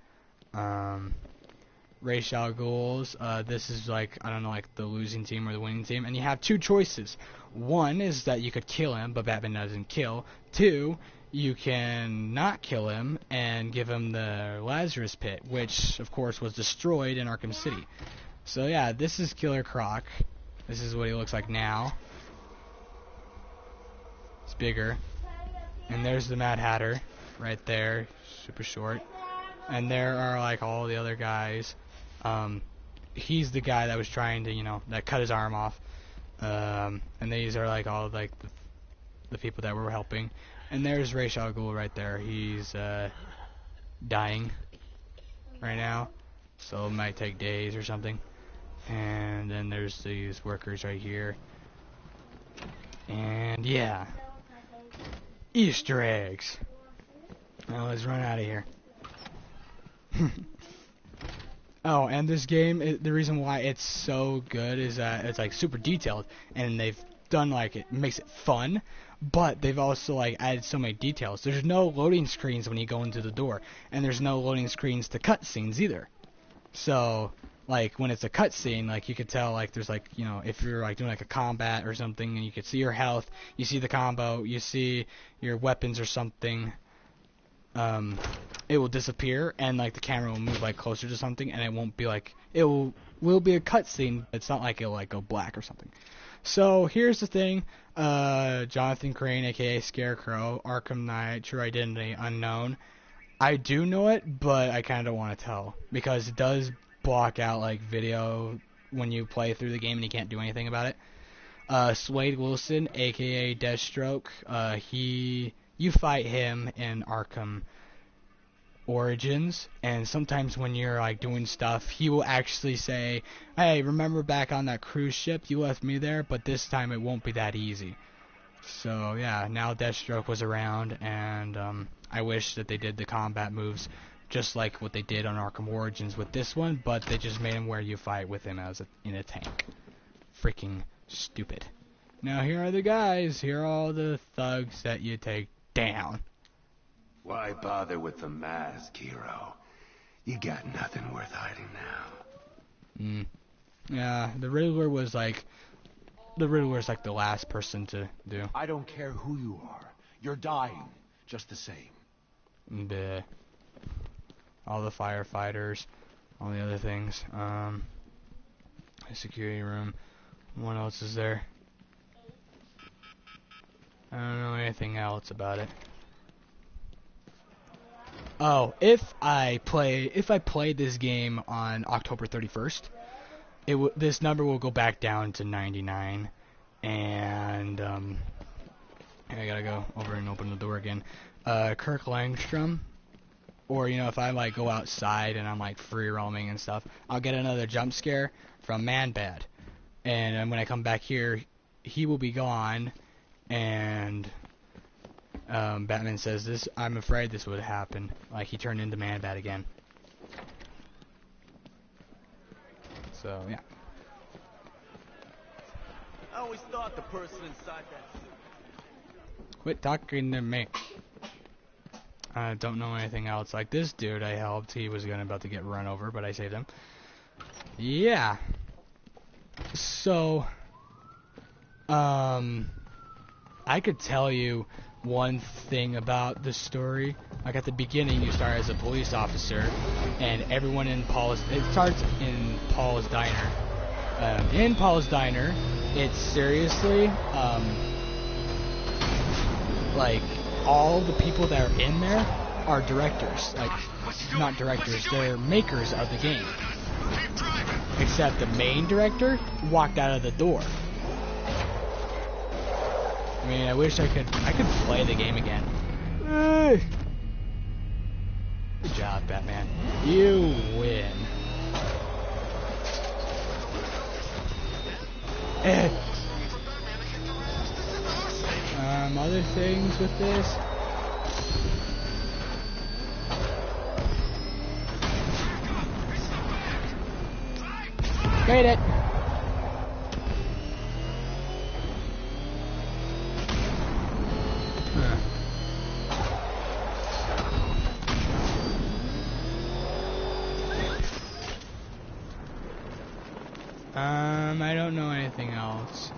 Ra's al Ghul's, this is like, I don't know, like the losing team or the winning team, and you have two choices. One is that you could kill him, but Batman doesn't kill. Two, you can not kill him and give him the Lazarus Pit, which of course was destroyed in Arkham City. So yeah, this is Killer Croc. This is what he looks like now. bigger. And there's the Mad Hatter right there, super short. And there are like all the other guys. He's the guy that was trying to, you know, that cut his arm off. And these are like all like the people that were helping. And there's Ra's al Ghul right there. He's dying right now, so it might take days or something. And then there's these workers right here. And yeah, Easter eggs. Now let's run out of here. Oh, and this game, the reason why it's so good is that it's like super detailed, and they've done like, it makes it fun, but they've also like added so many details. There's no loading screens when you go into the door, and there's no loading screens to cutscenes either. So like when it's a cutscene, like you could tell like there's like, you know, if you're like doing like a combat or something, and you could see your health, you see the combo, you see your weapons or something. It will disappear, and like the camera will move like closer to something, and it won't be like, it will be a cutscene. It's not like it'll like go black or something. So here's the thing, Jonathan Crane, aka Scarecrow, Arkham Knight, true identity unknown. I do know it, but I kind of don't want to tell, because it does block out like video when you play through the game and you can't do anything about it. Slade Wilson, aka Deathstroke, you fight him in Arkham Origins, and sometimes when you're like doing stuff, he will actually say, hey, remember back on that cruise ship, you left me there, but this time it won't be that easy. So yeah, now Deathstroke was around, and I wish that they did the combat moves just like what they did on Arkham Origins with this one, but they just made him where you fight with him as in a tank. Freaking stupid. Now here are the guys, here are all the thugs that you take down. Why bother with the mask, hero? You got nothing worth hiding now. Yeah, the Riddler's like the last person to do. I don't care who you are. You're dying, just the same. Bleh. All the firefighters, all the other things. The security room. What else is there? I don't know anything else about it. Oh, if I play this game on October 31st, this number will go back down to 99, and I gotta go over and open the door again. Kirk Langstrom, or you know, if I like go outside and I'm like free roaming and stuff, I'll get another jump scare from Man-Bat, and when I come back here, he will be gone, and Batman says, "This, I'm afraid this would happen." Like he turned into Man-Bat again. So yeah. I always thought the person inside that suit. Quit talking to me. I don't know anything else. Like this dude I helped, he was about to get run over, but I saved him. Yeah. So, I could tell you one thing about the story. Like at the beginning, you start as a police officer, and everyone in it starts in Paul's Diner. In Paul's Diner, it's seriously, like, all the people that are in there are directors. Like, not directors, they're makers of the game. Except the main director walked out of the door. I mean, I wish I could play the game again. Good job, Batman. You win. Other things with this. Made it. I don't know anything else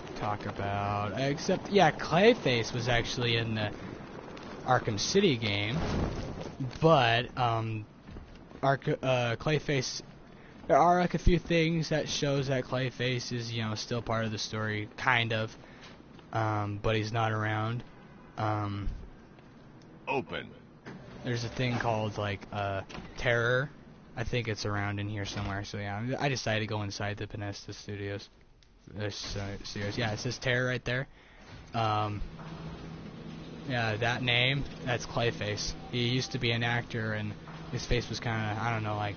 to talk about, except, yeah, Clayface was actually in the Arkham City game, but, Clayface, there are, like, a few things that shows that Clayface is, you know, still part of the story, kind of, but he's not around. Open. There's a thing called like Terror. I think it's around in here somewhere. So yeah, I decided to go inside the Pinesta Studios. Studios. Yeah, it says Terror right there. Yeah, that name, that's Clayface. He used to be an actor, and his face was kind of, I don't know, like,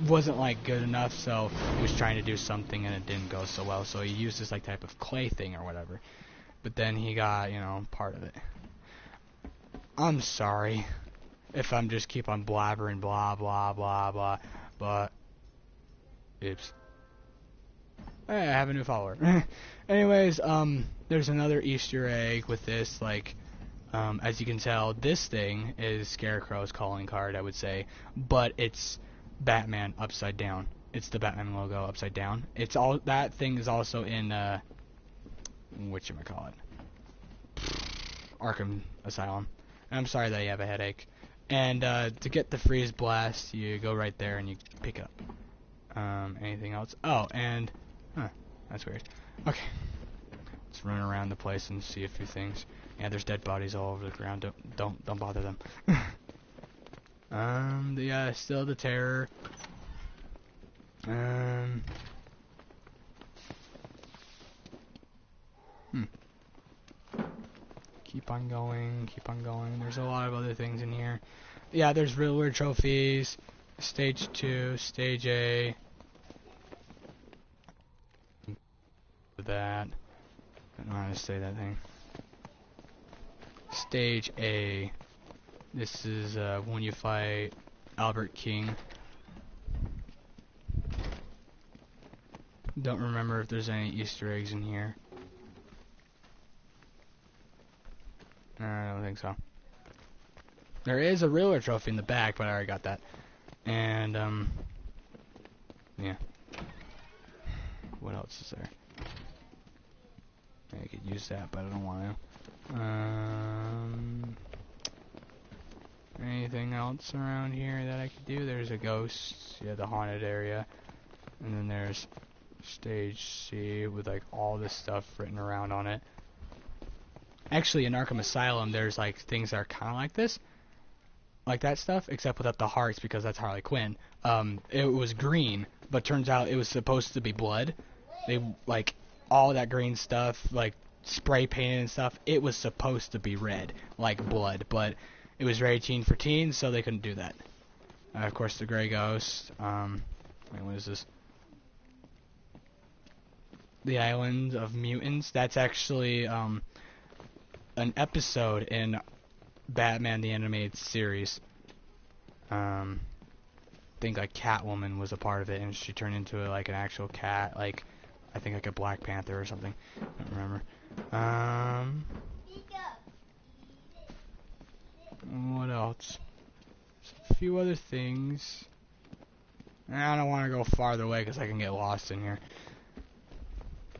wasn't like good enough, so he was trying to do something and it didn't go so well, so he used this like type of clay thing or whatever. But then he got, you know, part of it. I'm sorry if I'm just keep on blabbering blah blah blah blah, but oops. Hey, I have a new follower. Anyways, there's another Easter egg with this, like, as you can tell, this thing is Scarecrow's calling card, I would say, but it's Batman upside down. It's the Batman logo upside down. It's all that thing is also in whatchamacallit, Arkham Asylum. And I'm sorry that you have a headache. And to get the freeze blast, you go right there and you pick it up. Anything else? Oh, and that's weird. Okay, let's run around the place and see a few things. Yeah, there's dead bodies all over the ground. Don't bother them. Yeah, still the Terror. Keep on going, keep on going. There's a lot of other things in here. Yeah, there's Riddler trophies. Stage 2, Stage A. That. I don't know how to say that thing. Stage A. This is when you fight Albert King. Don't remember if there's any Easter eggs in here. No, I don't think so. There is a Riddler trophy in the back, but I already got that. And, yeah. What else is there? I could use that, but I don't want to. Anything else around here that I could do? There's a ghost, yeah, the haunted area. And then there's Stage C with, like, all this stuff written around on it. Actually, in Arkham Asylum, there's, like, things that are kind of like this. Like that stuff, except without the hearts, because that's Harley Quinn. It was green, but turns out it was supposed to be blood. They, like, all that green stuff, like, spray painted and stuff, it was supposed to be red, like blood, but it was rated teen for teens, so they couldn't do that. Of course, the Grey Ghost. Wait, what is this? The Island of Mutants. That's actually, an episode in Batman the Animated Series. I think like Catwoman was a part of it, and she turned into like an actual cat, like I think like a Black Panther or something. I don't remember. What else? Just a few other things. I don't want to go farther away because I can get lost in here.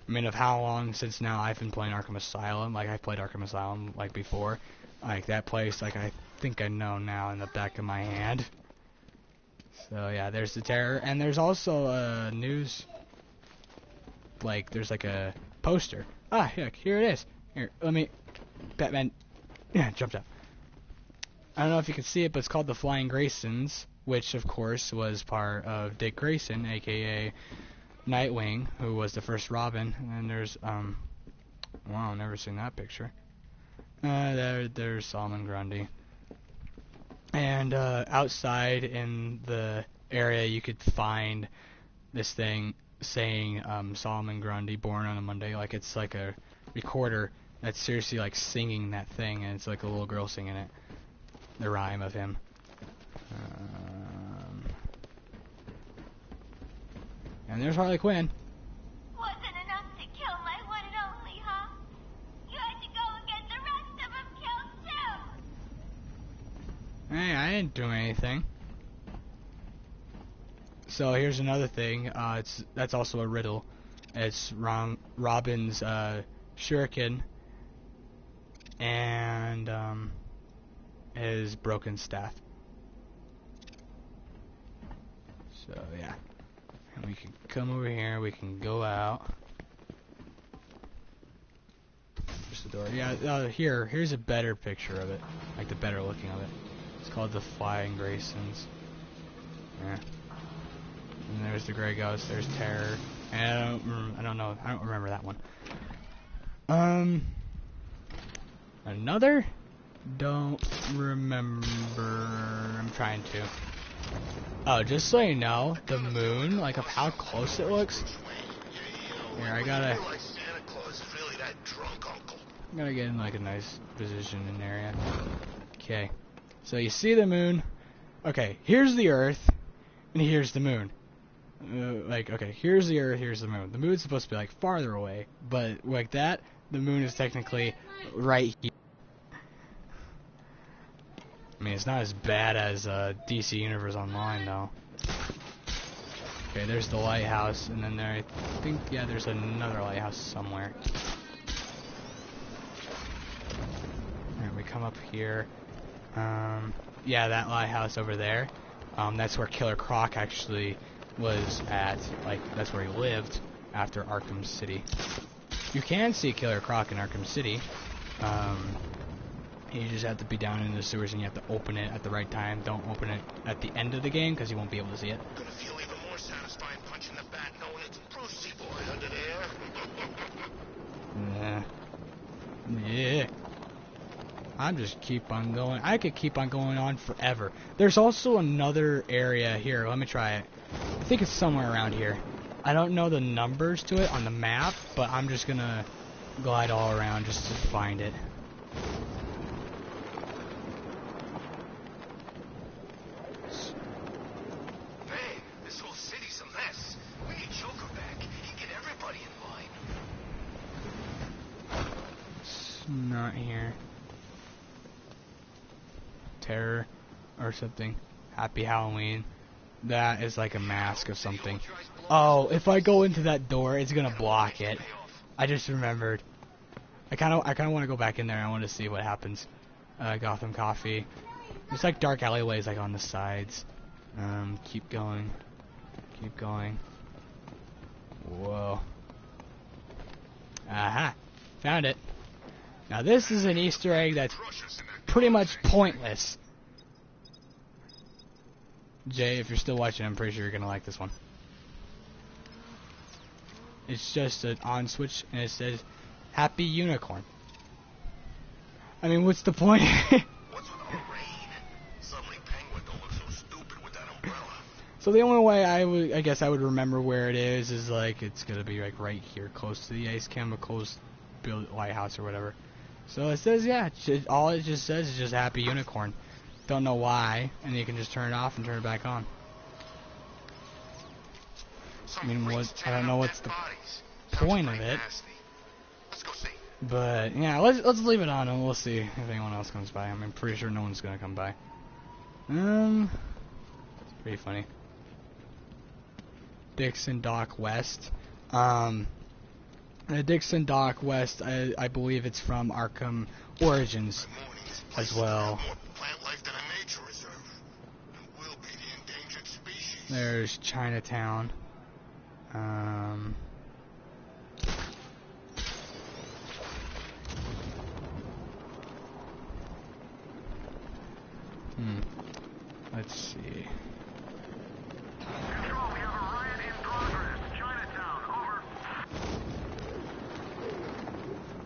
I mean, of how long since now I've been playing Arkham Asylum. Like, I've played Arkham Asylum, like, before. Like, that place, like, I think I know now in the back of my hand. So, yeah, there's the Terror. And there's also a news... Like, there's, like, a poster. Ah, heck, here it is. Here, let me... Batman... Yeah, jumped up. I don't know if you can see it, but it's called the Flying Graysons, which, of course, was part of Dick Grayson, a.k.a. Nightwing, who was the first Robin. And then there's, wow, I've never seen that picture. There's Solomon Grundy. And, outside in the area, you could find this thing saying, Solomon Grundy, born on a Monday. Like, it's like a recorder that's seriously, like, singing that thing, and it's like a little girl singing it. The rhyme of him. And there's Harley Quinn. Wasn't enough to kill my one and only, huh? You had to go and get the rest of them killed too. Hey, I didn't do anything. So here's another thing. That's also a riddle. It's Robin's shuriken and his broken staff. So yeah. And we can come over here, we can go out. There's door. Yeah, here's a better picture of it. Like the better looking of it. It's called the Flying Graysons. Yeah. And there's the Grey Ghost, there's Terror. And I don't remember that one. Another? Don't remember. I'm trying to. Oh, just so you know, the moon, like of how close it looks. Here, I gotta get in like a nice position in area. Okay. So you see the moon. Okay, here's the Earth, and here's the moon. Okay, here's the Earth, here's the moon. The moon's supposed to be like farther away, but like that, the moon is technically right here. I mean, it's not as bad as DC Universe Online, though. Okay, there's the lighthouse, and then there, I think, yeah, there's another lighthouse somewhere. Alright, we come up here. Yeah, that lighthouse over there. That's where Killer Croc actually was at. Like, that's where he lived after Arkham City. You can see Killer Croc in Arkham City. You just have to be down in the sewers and you have to open it at the right time. Don't open it at the end of the game because you won't be able to see it. Gonna feel even more satisfying punching the bat knowing it's Brucey boy under there. Yeah. I'm just keep on going. I could keep on going on forever. There's also another area here. Let me try it. I think it's somewhere around here. I don't know the numbers to it on the map, but I'm just gonna glide all around just to find it. Not here. Terror or something. Happy Halloween. That is like a mask of something. Oh, if I go into that door, it's gonna block it. I just remembered. I kind of want to go back in there. I want to see what happens. Gotham Coffee. There's like dark alleyways like on the sides. Keep going. Keep going. Whoa. Aha. Found it. Now this is an Easter egg that's pretty much pointless. Jay, if you're still watching, I'm pretty sure you're gonna like this one. It's just an on switch and it says Happy Unicorn. I mean, what's the point? So the only way I guess I would remember where it is like it's gonna be like right here, close to the ice chemicals lighthouse or whatever. So it says, yeah, all it just says is just Happy Unicorn. Don't know why, and you can just turn it off and turn it back on. I mean, I don't know what's the point of it. But yeah, let's leave it on and we'll see if anyone else comes by. I mean, pretty sure no one's gonna come by. It's pretty funny. Dixon Dock West. Dixon Dock West, I believe it's from Arkham Origins as well. There's Chinatown. Let's see.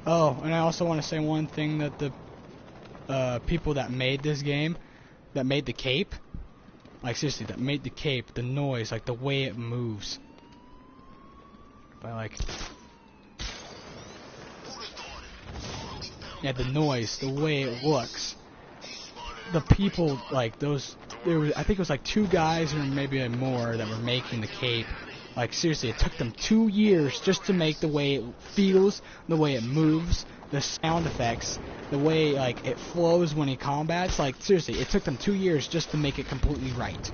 Oh, and I also want to say one thing, that the people that made this game, that made the cape, like seriously, that made the cape, the noise, like the way it moves. Yeah, the noise, the way it looks. The people, like those, I think it was like 2 guys or maybe more that were making the cape. Like seriously, it took them 2 years just to make the way it feels, the way it moves, the sound effects, the way like it flows when he combats. Like seriously, it took them 2 years just to make it completely right.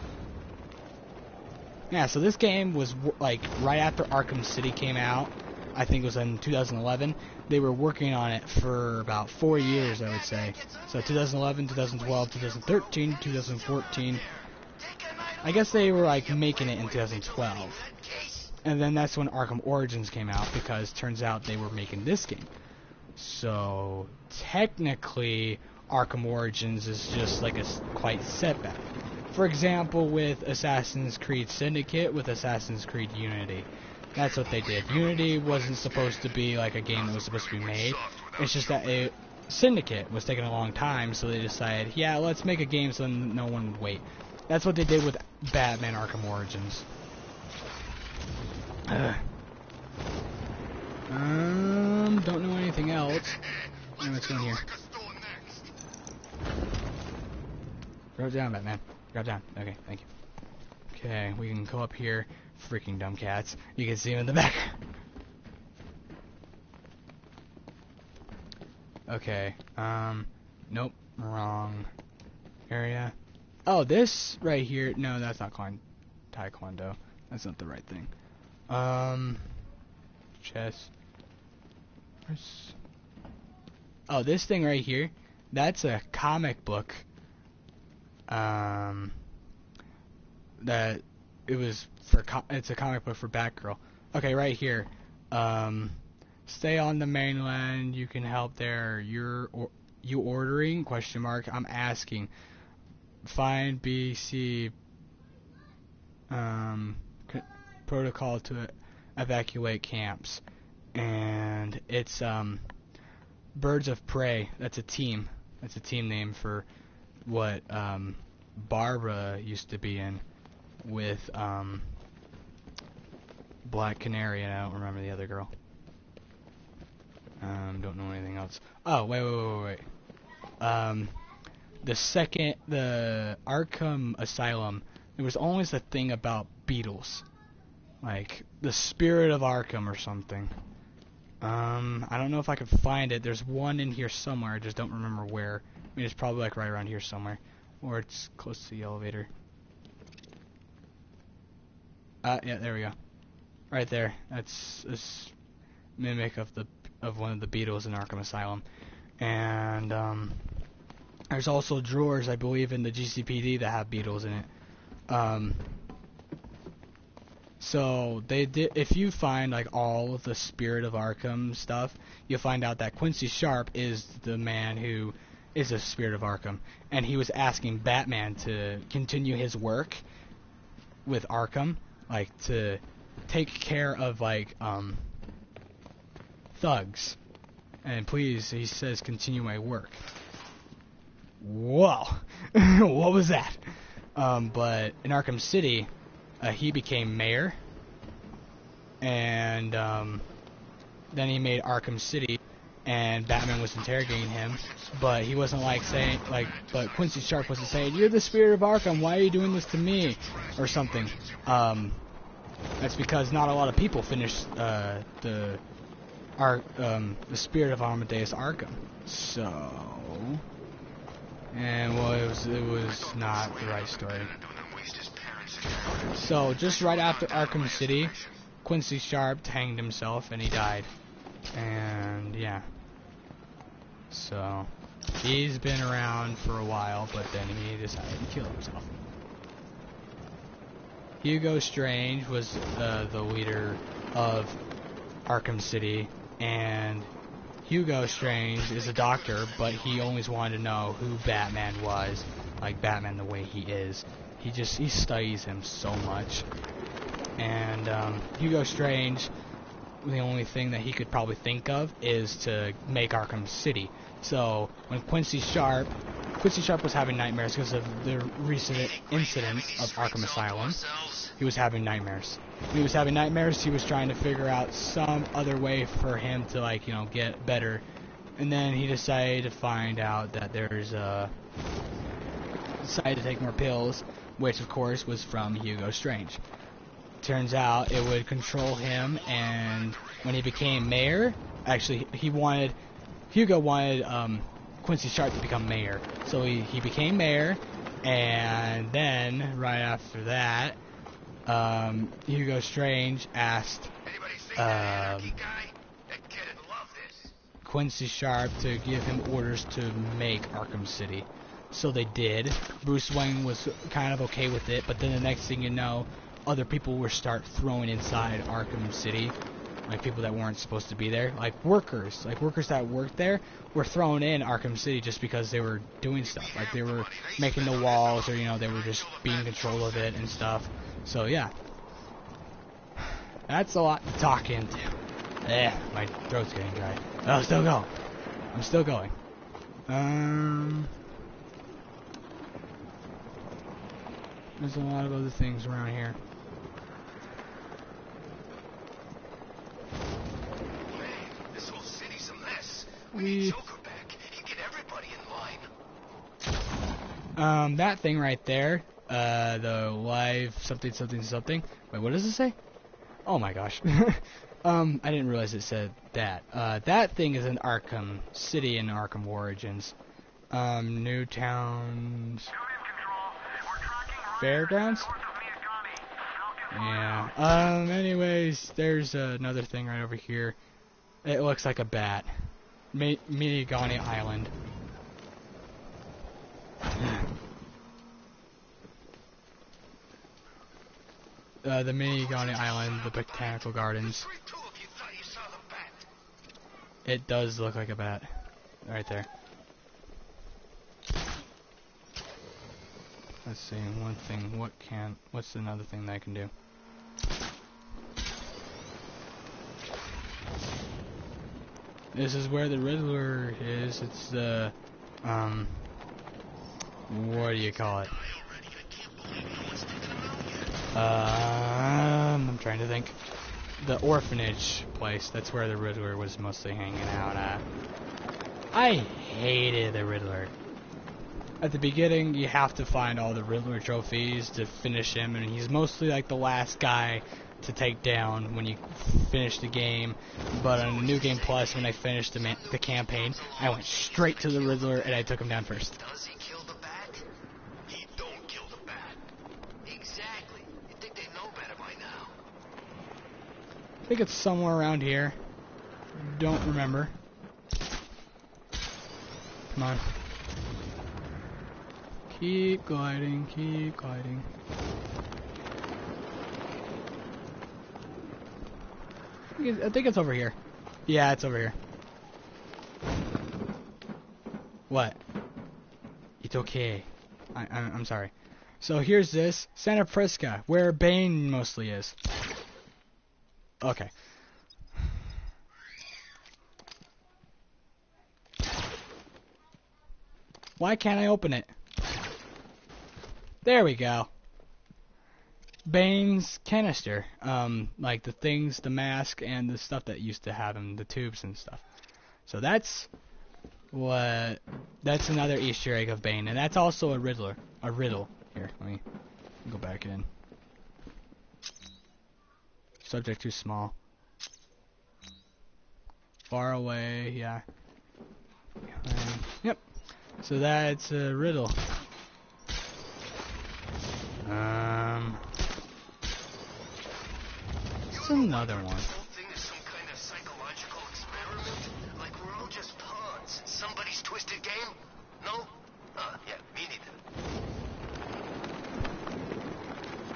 Yeah, so this game was like right after Arkham City came out. I think it was in 2011. They were working on it for about 4 years, I would say. So 2011, 2012, 2013, 2014. I guess they were like making it in 2012. And then that's when Arkham Origins came out, because turns out they were making this game. So technically, Arkham Origins is just like a quite setback. For example, with Assassin's Creed Syndicate, with Assassin's Creed Unity. That's what they did. Unity wasn't supposed to be like a game that was supposed to be made. It's just that Syndicate was taking a long time, so they decided, yeah, let's make a game so no one would wait. That's what they did with Batman Arkham Origins. Don't know anything else. What's going here? Drop down, Batman. Drop down. Okay, thank you. Okay, we can go up here. Freaking dumb cats. You can see them in the back. Okay, nope, wrong area. Oh, this right here. No, that's not Taekwondo. That's not the right thing. Chess. Oh, this thing right here. That's a comic book. That it was for. It's a comic book for Batgirl. Okay, right here. Stay on the mainland. You can help there. You ordering? Question mark. I'm asking. Find BC. Protocol to evacuate camps, and it's Birds of Prey. That's a team. That's a team name for what Barbara used to be in with Black Canary, and I don't remember the other girl. Don't know anything else. Oh, wait. The Arkham Asylum, there was always a thing about beetles. Like, the spirit of Arkham or something. I don't know if I can find it. There's one in here somewhere, I just don't remember where. I mean, it's probably like right around here somewhere. Or it's close to the elevator. Yeah, there we go. Right there. That's a mimic of one of the beetles in Arkham Asylum. And, there's also drawers, I believe, in the GCPD that have beetles in it. So they did. If you find like all of the Spirit of Arkham stuff, you'll find out that Quincy Sharp is the man who is a Spirit of Arkham, and he was asking Batman to continue his work with Arkham, like to take care of like thugs, and please, he says, continue my work. Whoa, what was that? But in Arkham City, he became mayor, and then he made Arkham City, and Batman was interrogating him, but he wasn't like saying, like, but Quincy Sharp wasn't saying, "You're the Spirit of Arkham, why are you doing this to me?" or something. That's because not a lot of people finished the Spirit of Amadeus Arkham. So, and well, it was not the right story. So just right after Arkham City, Quincy Sharp hanged himself and he died. And yeah. So he's been around for a while, but then he decided to kill himself. Hugo Strange was the leader of Arkham City, and Hugo Strange is a doctor, but he always wanted to know who Batman was, like Batman the way he is. He studies him so much. And Hugo Strange, the only thing that he could probably think of is to make Arkham City. So when Quincy Sharp was having nightmares because of the recent incidents of Arkham Asylum. He was having nightmares. When he was having nightmares, he was trying to figure out some other way for him to, like, you know, get better. And then he decided to find out that decided to take more pills, which of course was from Hugo Strange. Turns out it would control him, and when he became mayor, actually Hugo wanted Quincy Sharp to become mayor. So he became mayor, and then right after that, Hugo Strange asked Quincy Sharp to give him orders to make Arkham City. So they did. Bruce Wayne was kind of okay with it, but then the next thing you know, other people were start throwing inside Arkham City. like people that weren't supposed to be there, like workers that worked there were thrown in Arkham City just because they were doing stuff, like they were making the walls, or they were just being in control of it and stuff. So yeah, that's a lot to talk into. My throat's getting dry. Oh, still go. I'm still going. There's a lot of other things around here. This whole city's a mess. We need Joker back. He'd get everybody in line. That thing right there, the live something. Wait, what does it say? Oh my gosh. I didn't realize it said that. That thing is in Arkham City in Arkham Origins. Newtown's Fairgrounds? Yeah. Anyways, there's another thing right over here. It looks like a bat. Minigani Island. The Minigani Island, the Botanical Gardens. It does look like a bat. Right there. Let's see, one thing, what's another thing that I can do? This is where the Riddler is. It's the, what do you call it? I'm trying to think. The orphanage place. That's where the Riddler was mostly hanging out at. I hated the Riddler. At the beginning, you have to find all the Riddler trophies to finish him, and he's mostly like the last guy to take down when you finish the game. But on New Game Plus, when I finished the campaign, I went straight to the Riddler and I took him down first. Does he kill the bat? He don't kill the bat. Exactly. You'd think they know better by now. I think it's somewhere around here. Don't remember. Come on. Keep gliding, keep gliding. I think it's over here. Yeah, it's over here. What? It's okay. I'm sorry. So here's this. Santa Prisca, where Bane mostly is. Okay. Why can't I open it? There we go. Bane's canister. Like the things, the mask, and the stuff that used to have him, the tubes and stuff. So that's another Easter egg of Bane, and that's also a riddle. Here, let me go back in. Subject too small. Far away, yeah. Yep. So that's a riddle. It's another one. Thing is some kind of psychological experiment? Like we're all just pawns in somebody's twisted game? No? Yeah, me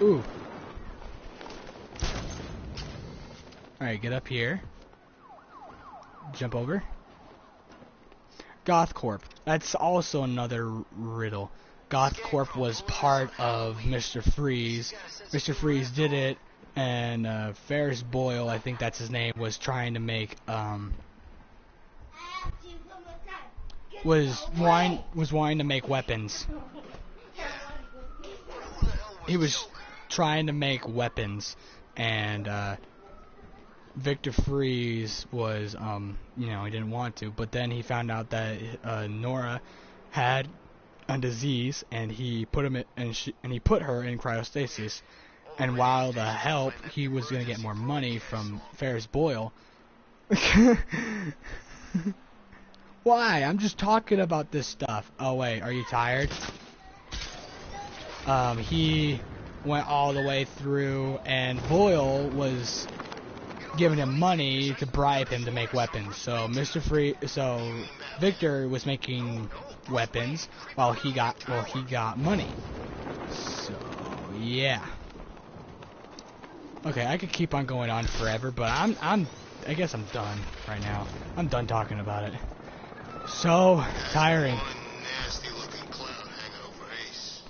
neither. Ooh. Alright, get up here. Jump over. GothCorp. That's also another riddle. GothCorp was part of Mr. Freeze. Mr. Freeze did it, and Ferris Boyle, I think that's his name, was trying to make was wanting to make weapons. He was trying to make weapons, and Victor Freeze was he didn't want to, but then he found out that Nora had a disease, and he put him in, and he put her in cryostasis. And while the help, he was gonna get more money from Ferris Boyle. Why? I'm just talking about this stuff. Oh wait, are you tired? He went all the way through, and Boyle was giving him money to bribe him to make weapons. So Victor was making weapons while he got money. So yeah. Okay, I could keep on going on forever, but I'm I guess I'm done right now. I'm done talking about it. So tiring. Nasty looking clown hanging over Ace.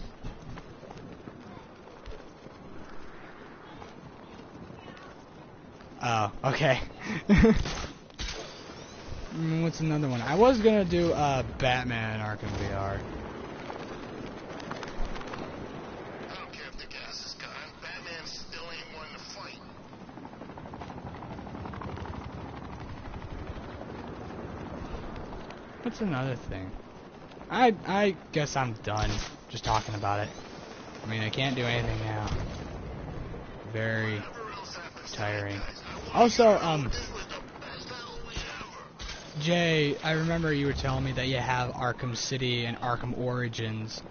Oh, okay. What's another one? I was gonna do Batman Arkham VR. I don't care if the gas is gone. Batman still ain't one to fight. What's another thing? I guess I'm done just talking about it. I mean, I can't do anything now. Very tiring. Also, Jay, I remember you were telling me that you have Arkham City and Arkham Origins.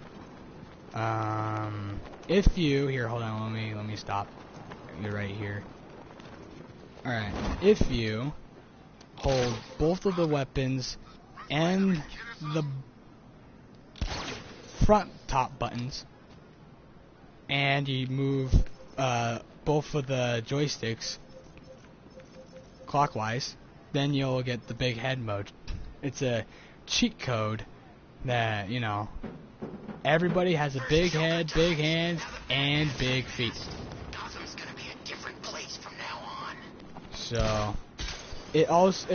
If you here, hold on, let me stop. You're right here. All right, if you hold both of the weapons and the front top buttons, and you move both of the joysticks clockwise, then you'll get the big head mode. It's a cheat code that, you know, everybody has a big head, big hands, and big feet. Gotham's gonna be a different place from now on. So it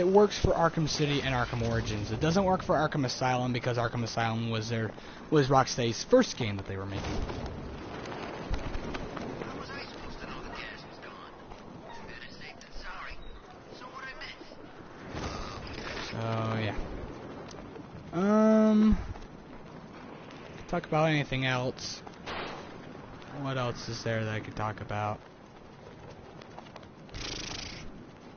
works for Arkham City and Arkham Origins. It doesn't work for Arkham Asylum because Arkham Asylum was Rocksteady's first game that they were making. How was I supposed to know the gas was gone? Better safe than sorry. So what I meant. So yeah. Talk about anything else. What else is there that I could talk about?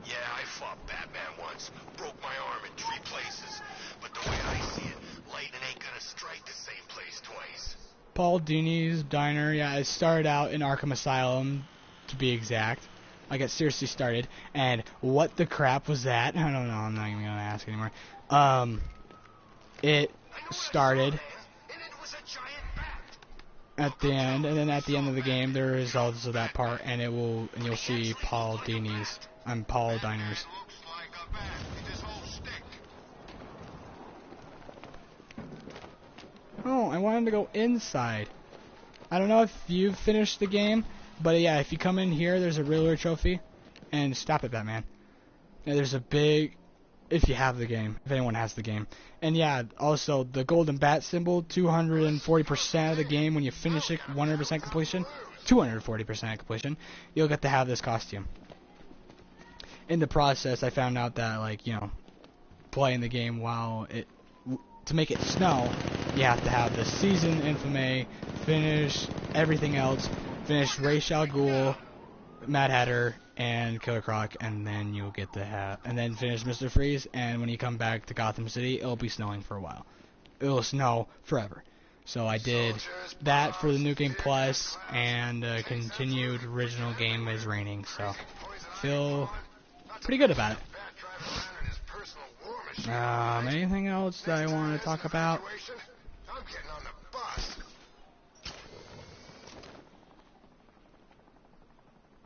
Yeah, I fought Batman once. Broke my arm in 3 places. But the way I see it, lightning ain't gonna strike the same place twice. Paul Dini's Diner, yeah, it started out in Arkham Asylum, to be exact. I got seriously started, and what the crap was that? I don't know, I'm not even gonna ask anymore. It started at the end, and then at the end of the game, there is also that part, and you'll see Paul Dini's, Paul Diners. Looks like a bat with his whole stick. Oh, I wanted to go inside. I don't know if you've finished the game, but yeah, if you come in here, there's a Riddler trophy, and stop it, Batman. Yeah, there's a big, if you have the game, if anyone has the game. And yeah, also the golden bat symbol, 240% of the game when you finish it, 100% completion, 240% completion, you'll get to have this costume. In the process, I found out that, like, you know, playing the game while to make it snow, you have to have the season infamy, finish everything else, finish Ra's al Ghul, Mad Hatter, and Killer Croc, and then you'll get to have, and then finish Mr. Freeze, and when you come back to Gotham City, it'll be snowing for a while. It'll snow forever. So I did that for the New Game Plus, and continued original game is raining, so feel pretty good about it. Anything else that I want to talk about? I'm getting on the bus.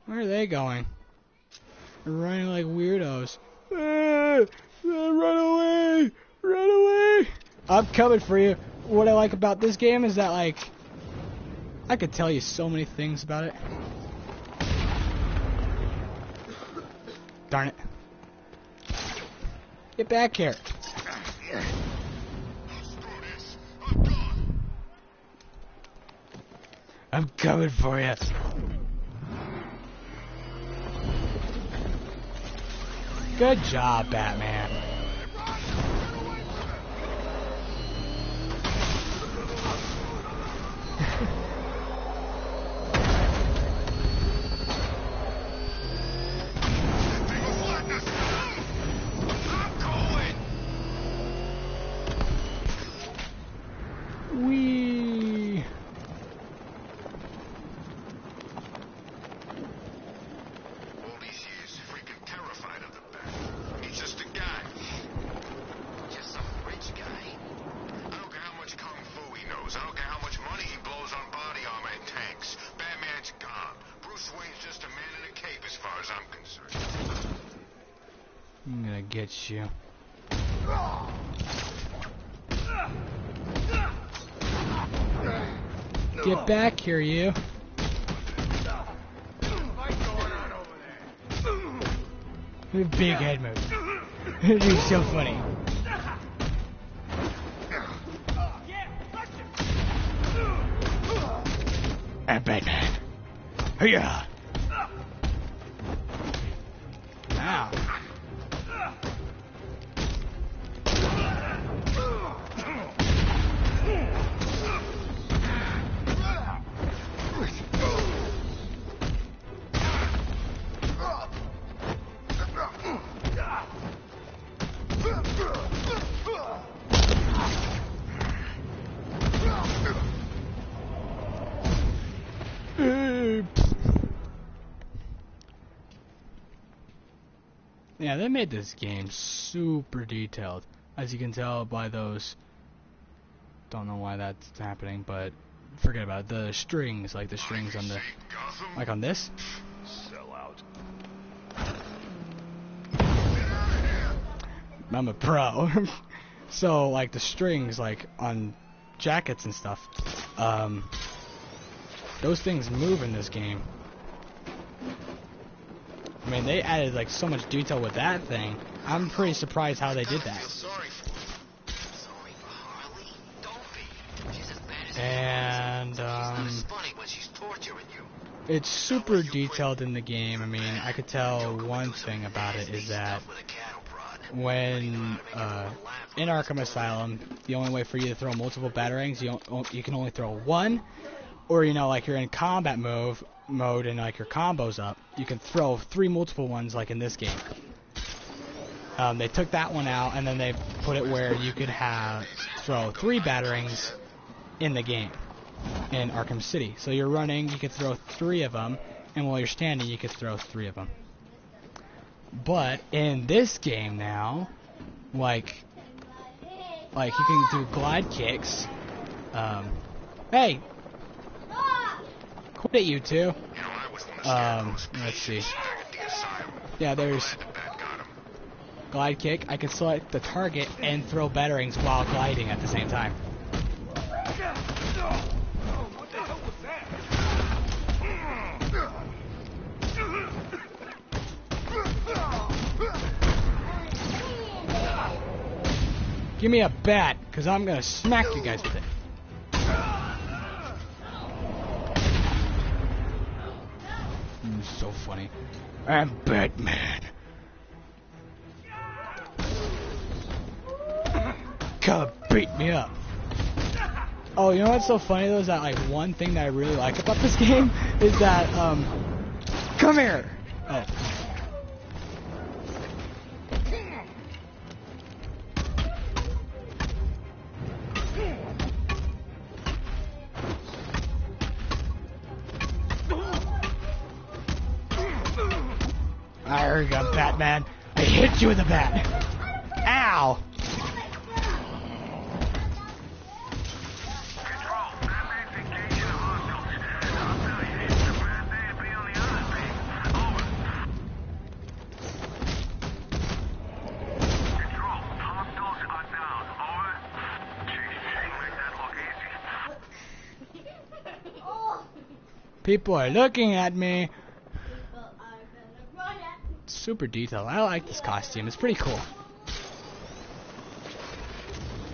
Where are they going? They're running like weirdos. Run away! Run away! I'm coming for you. What I like about this game is that, like, I could tell you so many things about it. Darn it. Get back here. I'm coming for you. Good job, Batman. Wee. All these years, freaking terrified of the bat. He's just a guy. Just some rich guy. I don't care how much kung fu he knows. I don't care how much money he blows on body armor and tanks. Batman's gone. Bruce Wayne's just a man in a cape as far as I'm concerned. get you. Get back here, you. Big head move. It's so funny. I'm Batman. Hiya! Ow. Yeah, they made this game super detailed, as you can tell by those. Don't know why that's happening, but forget about it. The strings, like the strings on the, like on this. Sell out. I'm a pro. So like the strings, like on jackets and stuff, those things move in this game. I mean, they added like so much detail with that thing. I'm pretty surprised how they did that. And it's super detailed in the game. I mean, I could tell one thing about it is that when in Arkham Asylum, the only way for you to throw multiple batarangs, you can only throw one, or you know, like you're in combat mode and like your combo's up, you can throw 3 multiple ones like in this game. They took that one out and then they put it where you could throw 3 batarangs in the game in Arkham City. So you're running, you could throw 3 of them, and while you're standing, you could throw 3 of them. But in this game now, like you can do glide kicks. Hey, quit it, you two. Let's see. Yeah, there's glide kick. I can select the target and throw batarangs while gliding at the same time. Give me a bat, because I'm going to smack you guys with it. So funny. I'm Batman. Come beat me up. Oh, you know what's so funny though is that like one thing that I really like about this game is that come here. Oh. There you go, Batman. I hit you with a bat. Ow! People are looking at me. Super detailed. I like this costume. It's pretty cool.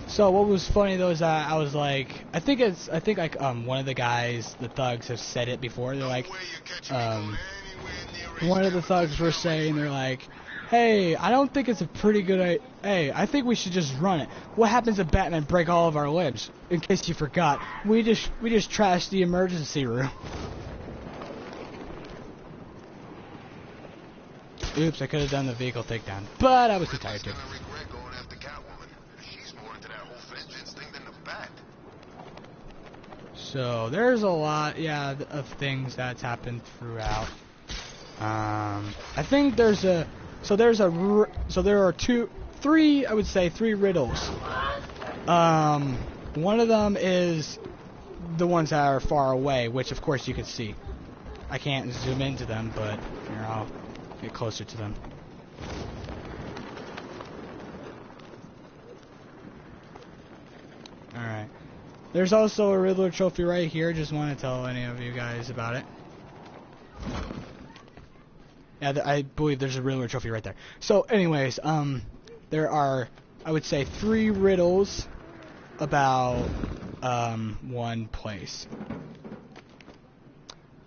So what was funny though is that I was like, I think like one of the guys, the thugs, have said it before. They're like, one of the thugs were saying, they're like, hey, I don't think it's a pretty good idea. Hey, I think we should just run it. What happens if Batman break all of our limbs? In case you forgot, we just trashed the emergency room. Oops, I could have done the vehicle takedown, but I was too tired to. So there's a lot, yeah, of things that's happened throughout. I think there are three, I would say, 3 riddles. One of them is the ones that are far away, which of course you can see. I can't zoom into them, but here, I'll get closer to them. Alright. There's also a Riddler trophy right here. Just want to tell any of you guys about it. Yeah, I believe there's a Riddler trophy right there. So, anyways, there are, I would say, 3 riddles about, one place.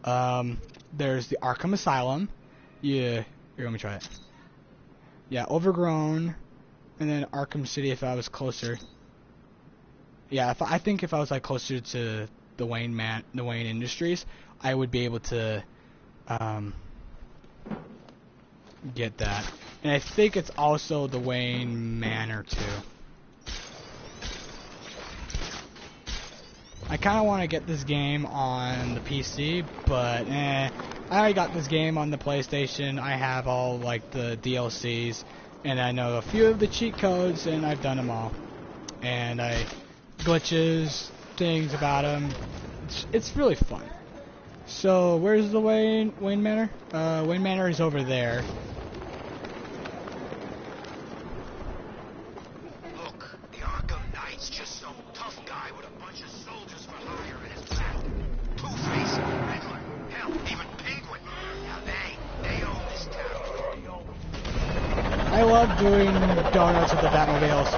There's the Arkham Asylum. Yeah, here, let me try it. Yeah, Overgrown, and then Arkham City if I was closer. Yeah, I think if I was like closer to the Wayne Industries, I would be able to get that. And I think it's also the Wayne Manor too. I kind of want to get this game on the PC, but I already got this game on the PlayStation. I have all like the DLCs, and I know a few of the cheat codes, and I've done them all. And glitches, things about them. It's really fun. So where's the Wayne Manor? Wayne Manor is over there. Look, the Arkham Knight's just some tough guy with a bunch of soldiers for hire in his back. Two-Face, Riddler, hell, even Penguin. Now they own this town. I love doing donuts with the Batmobiles.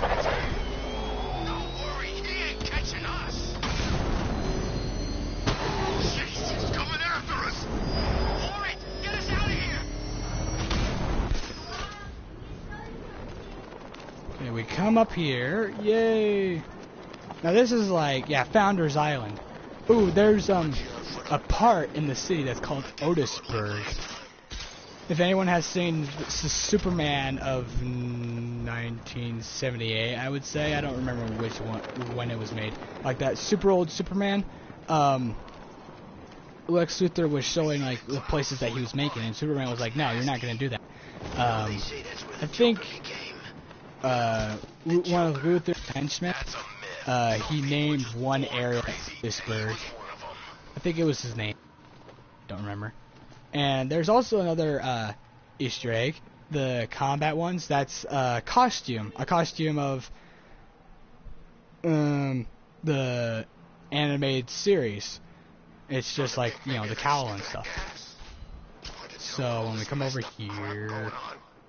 We come up here, yay! Now this is like, yeah, Founders Island. Ooh, there's a part in the city that's called Otisburg. If anyone has seen Superman of 1978, I would say, I don't remember which one, when it was made, like that super old Superman, Lex Luthor was showing like the places that he was making, and Superman was like, no, you're not gonna do that. I think one of Luthor's henchmen, he named one area Otisburg. I think it was his name. Don't remember. And there's also another Easter egg, the combat ones. That's a costume of the animated series. It's just like, you know, the cowl and stuff. So when we come over here,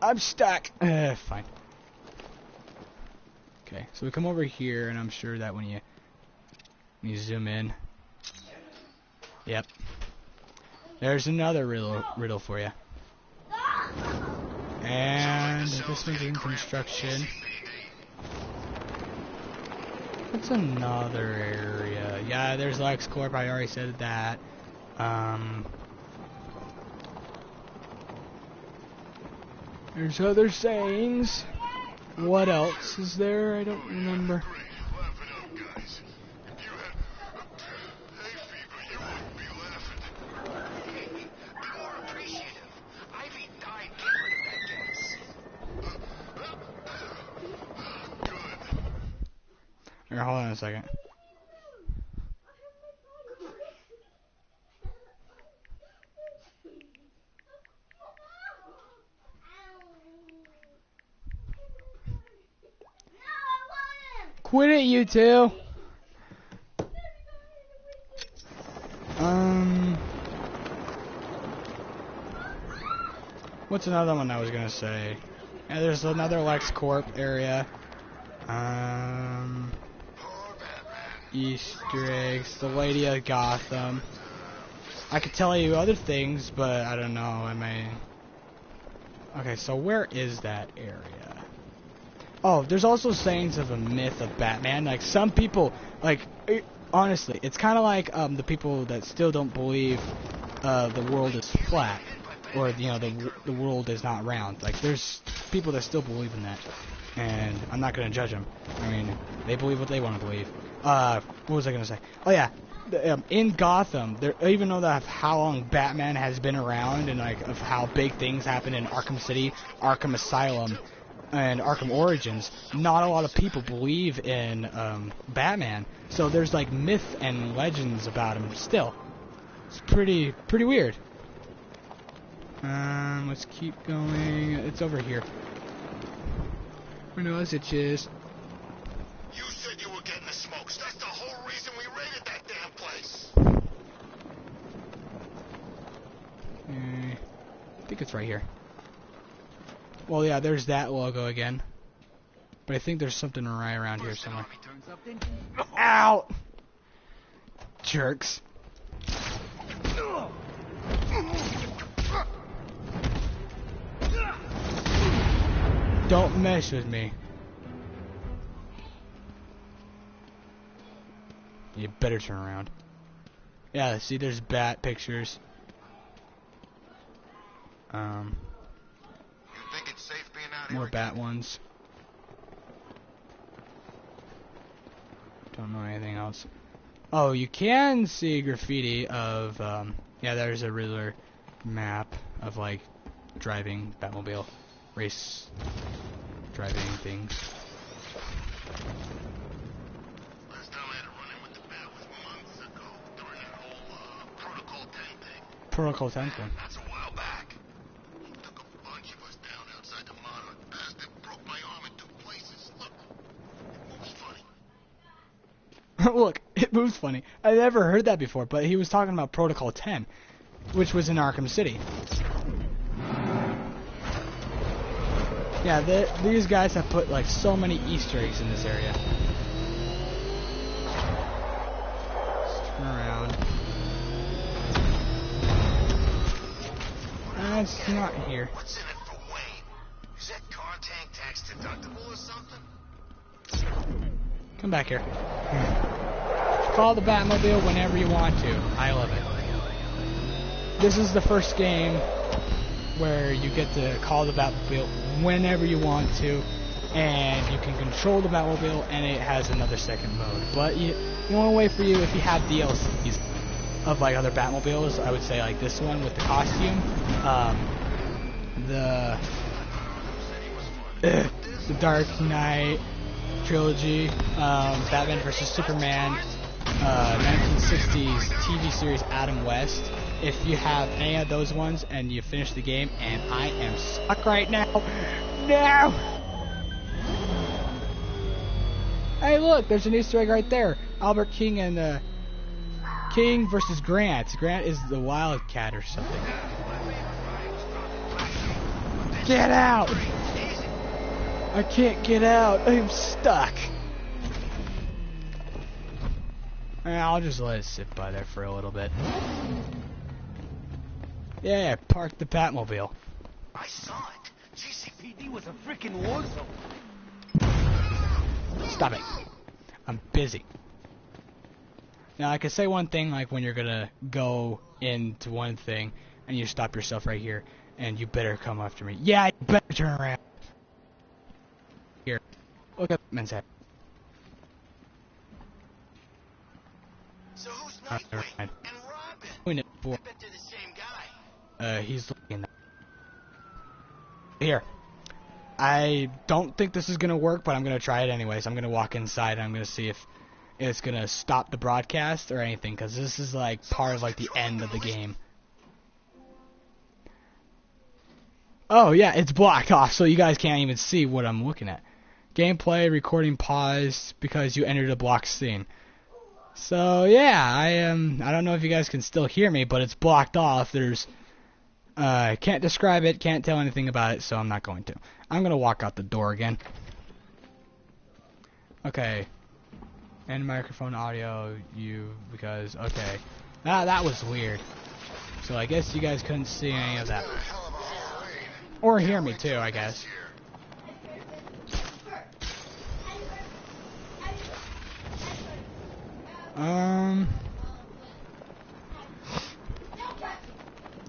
I'm stuck. Fine. Okay, so we come over here, and I'm sure that when you zoom in, yep, there's another riddle for you. And this one's in construction. What's another area? Yeah, there's LexCorp. I already said that. There's other sayings. What else is there? I don't remember. Here, hold on a second. Quit it, you two. What's another one I was gonna say? Yeah, there's another LexCorp area. Easter eggs, the Lady of Gotham. I could tell you other things, but I don't know. I may. Okay, so where is that area? Oh, there's also sayings of a myth of Batman. Like some people, like honestly, it's kind of like the people that still don't believe the world is flat, or you know the world is not round. Like there's people that still believe in that, and I'm not gonna judge them. I mean, they believe what they want to believe. What was I gonna say? Oh yeah, in Gotham, even though of how long Batman has been around and like of how big things happen in Arkham City, Arkham Asylum, and Arkham Origins, not a lot of people believe in Batman. So there's like myth and legends about him still. It's pretty weird. Let's keep going. It's over here. I know as it is. You said you were getting a smokes. That's the whole reason we raided that damn place. I think it's right here. Well, yeah, there's that logo again. But I think there's something right around here somewhere. Ow! Jerks. Don't mess with me. You better turn around. Yeah, see, there's bat pictures. You think it's safe being out More here? bat ones. Don't know anything else. Oh, you can see graffiti of, yeah, there's a Riddler map of, like, driving Batmobile race driving things. Last time I had a run-in with the bat was months ago during that whole Protocol 10 thing. Protocol 10 thing. That's a while back. He took a bunch of us down outside the Monarch. Bastard broke my arm in 2 places. Look, it moves funny. Look, it moves funny. I never heard that before, but he was talking about Protocol 10, which was in Arkham City. Yeah, these guys have put like so many Easter eggs in this area. Let's turn around. It's not here. What's in it for Wayne? Is that car tank tax deductible or something? Come back here. Call the Batmobile whenever you want to. I love it. This is the first game where you get to call the Batmobile whenever you want to, and you can control the Batmobile, and it has another second mode. But the only way for you, if you have DLCs of like other Batmobiles, I would say like this one with the costume, the Dark Knight trilogy, Batman vs Superman, 1960s TV series Adam West. If you have any of those ones and you finish the game, and I am stuck right now. No! Hey, look, there's an Easter egg right there. Albert King and King versus Grant. Grant is the Wildcat or something. Get out! I can't get out. I'm stuck. I'll just let it sit by there for a little bit. Yeah, park the Batmobile. I saw it. GCPD was a freaking war zone. Stop it. I'm busy. Now, I can say one thing, like when you're gonna go into one thing, and you stop yourself right here, and you better come after me. Yeah, you better turn around. Here. Look at man's head. So who's Nightwing and Robin? I bet they're the same guy. He's looking. Here. I don't think this is gonna work, but I'm gonna try it anyways. I'm gonna walk inside and I'm gonna see if it's gonna stop the broadcast or anything, because this is like part of like the end of the game. Oh yeah, it's blocked off, so you guys can't even see what I'm looking at. Gameplay recording paused because you entered a blocked scene. So yeah, I don't know if you guys can still hear me, but it's blocked off. There's can't describe it, can't tell anything about it, so I'm not going to. I'm gonna walk out the door again. Okay. And microphone audio because okay. That was weird. So I guess you guys couldn't see any of that. Or hear me too, I guess.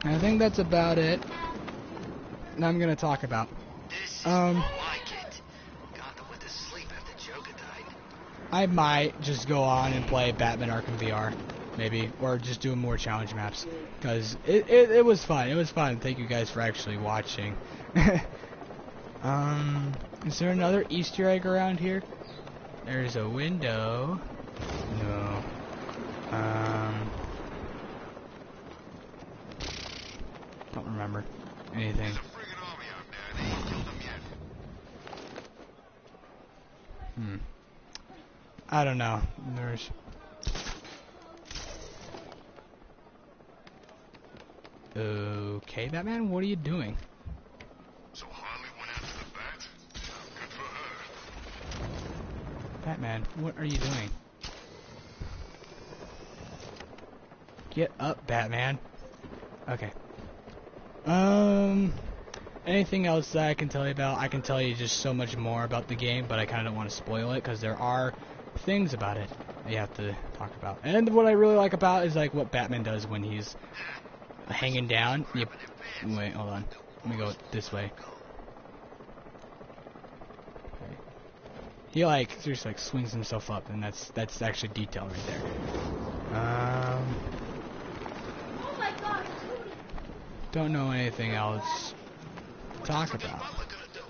I think that's about it. And I'm gonna talk about. I might just go on and play Batman Arkham VR, maybe, or just do more challenge maps, because it was fun. It was fun. Thank you guys for actually watching. Is there another Easter egg around here? There's a window. No. Don't remember anything. I don't know. There's... Okay, Batman, what are you doing? So Harley went after the bat? Good for her. Batman, what are you doing? Get up, Batman. Okay. Anything else that I can tell you about? I can tell you just so much more about the game, but I kind of don't want to spoil it because there are things about it that you have to talk about. And what I really like about is like what Batman does when he's hanging down. You wait, hold on. Let me go this way. Okay. He like seriously like swings himself up, and that's actually detail right there. Oh my God! Don't know anything else to talk about. What gonna do?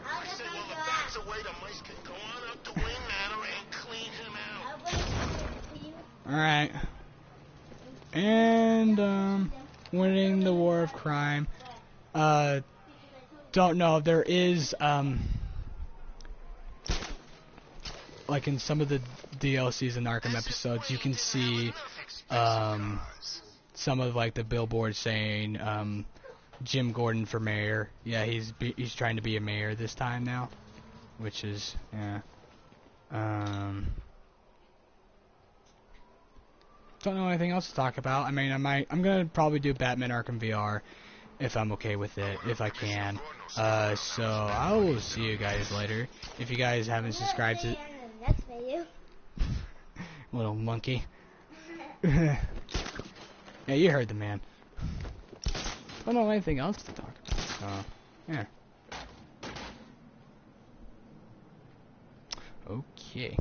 I said, well, the bat's away, the mice can go on up to Wayne Manor and clean him out. Alright. And, winning the war of crime. Don't know. There is, like in some of the DLCs and Arkham episodes, you can see, some of like the billboards saying, Jim Gordon for mayor. Yeah, he's trying to be a mayor this time now, which is, yeah. Don't know anything else to talk about. I mean, I'm gonna probably do Batman Arkham VR if I'm okay with it, if I can. So I will see you guys later. If you guys haven't subscribed to little monkey. Yeah, you heard the man. Don't know anything else to talk about. So yeah. Okay.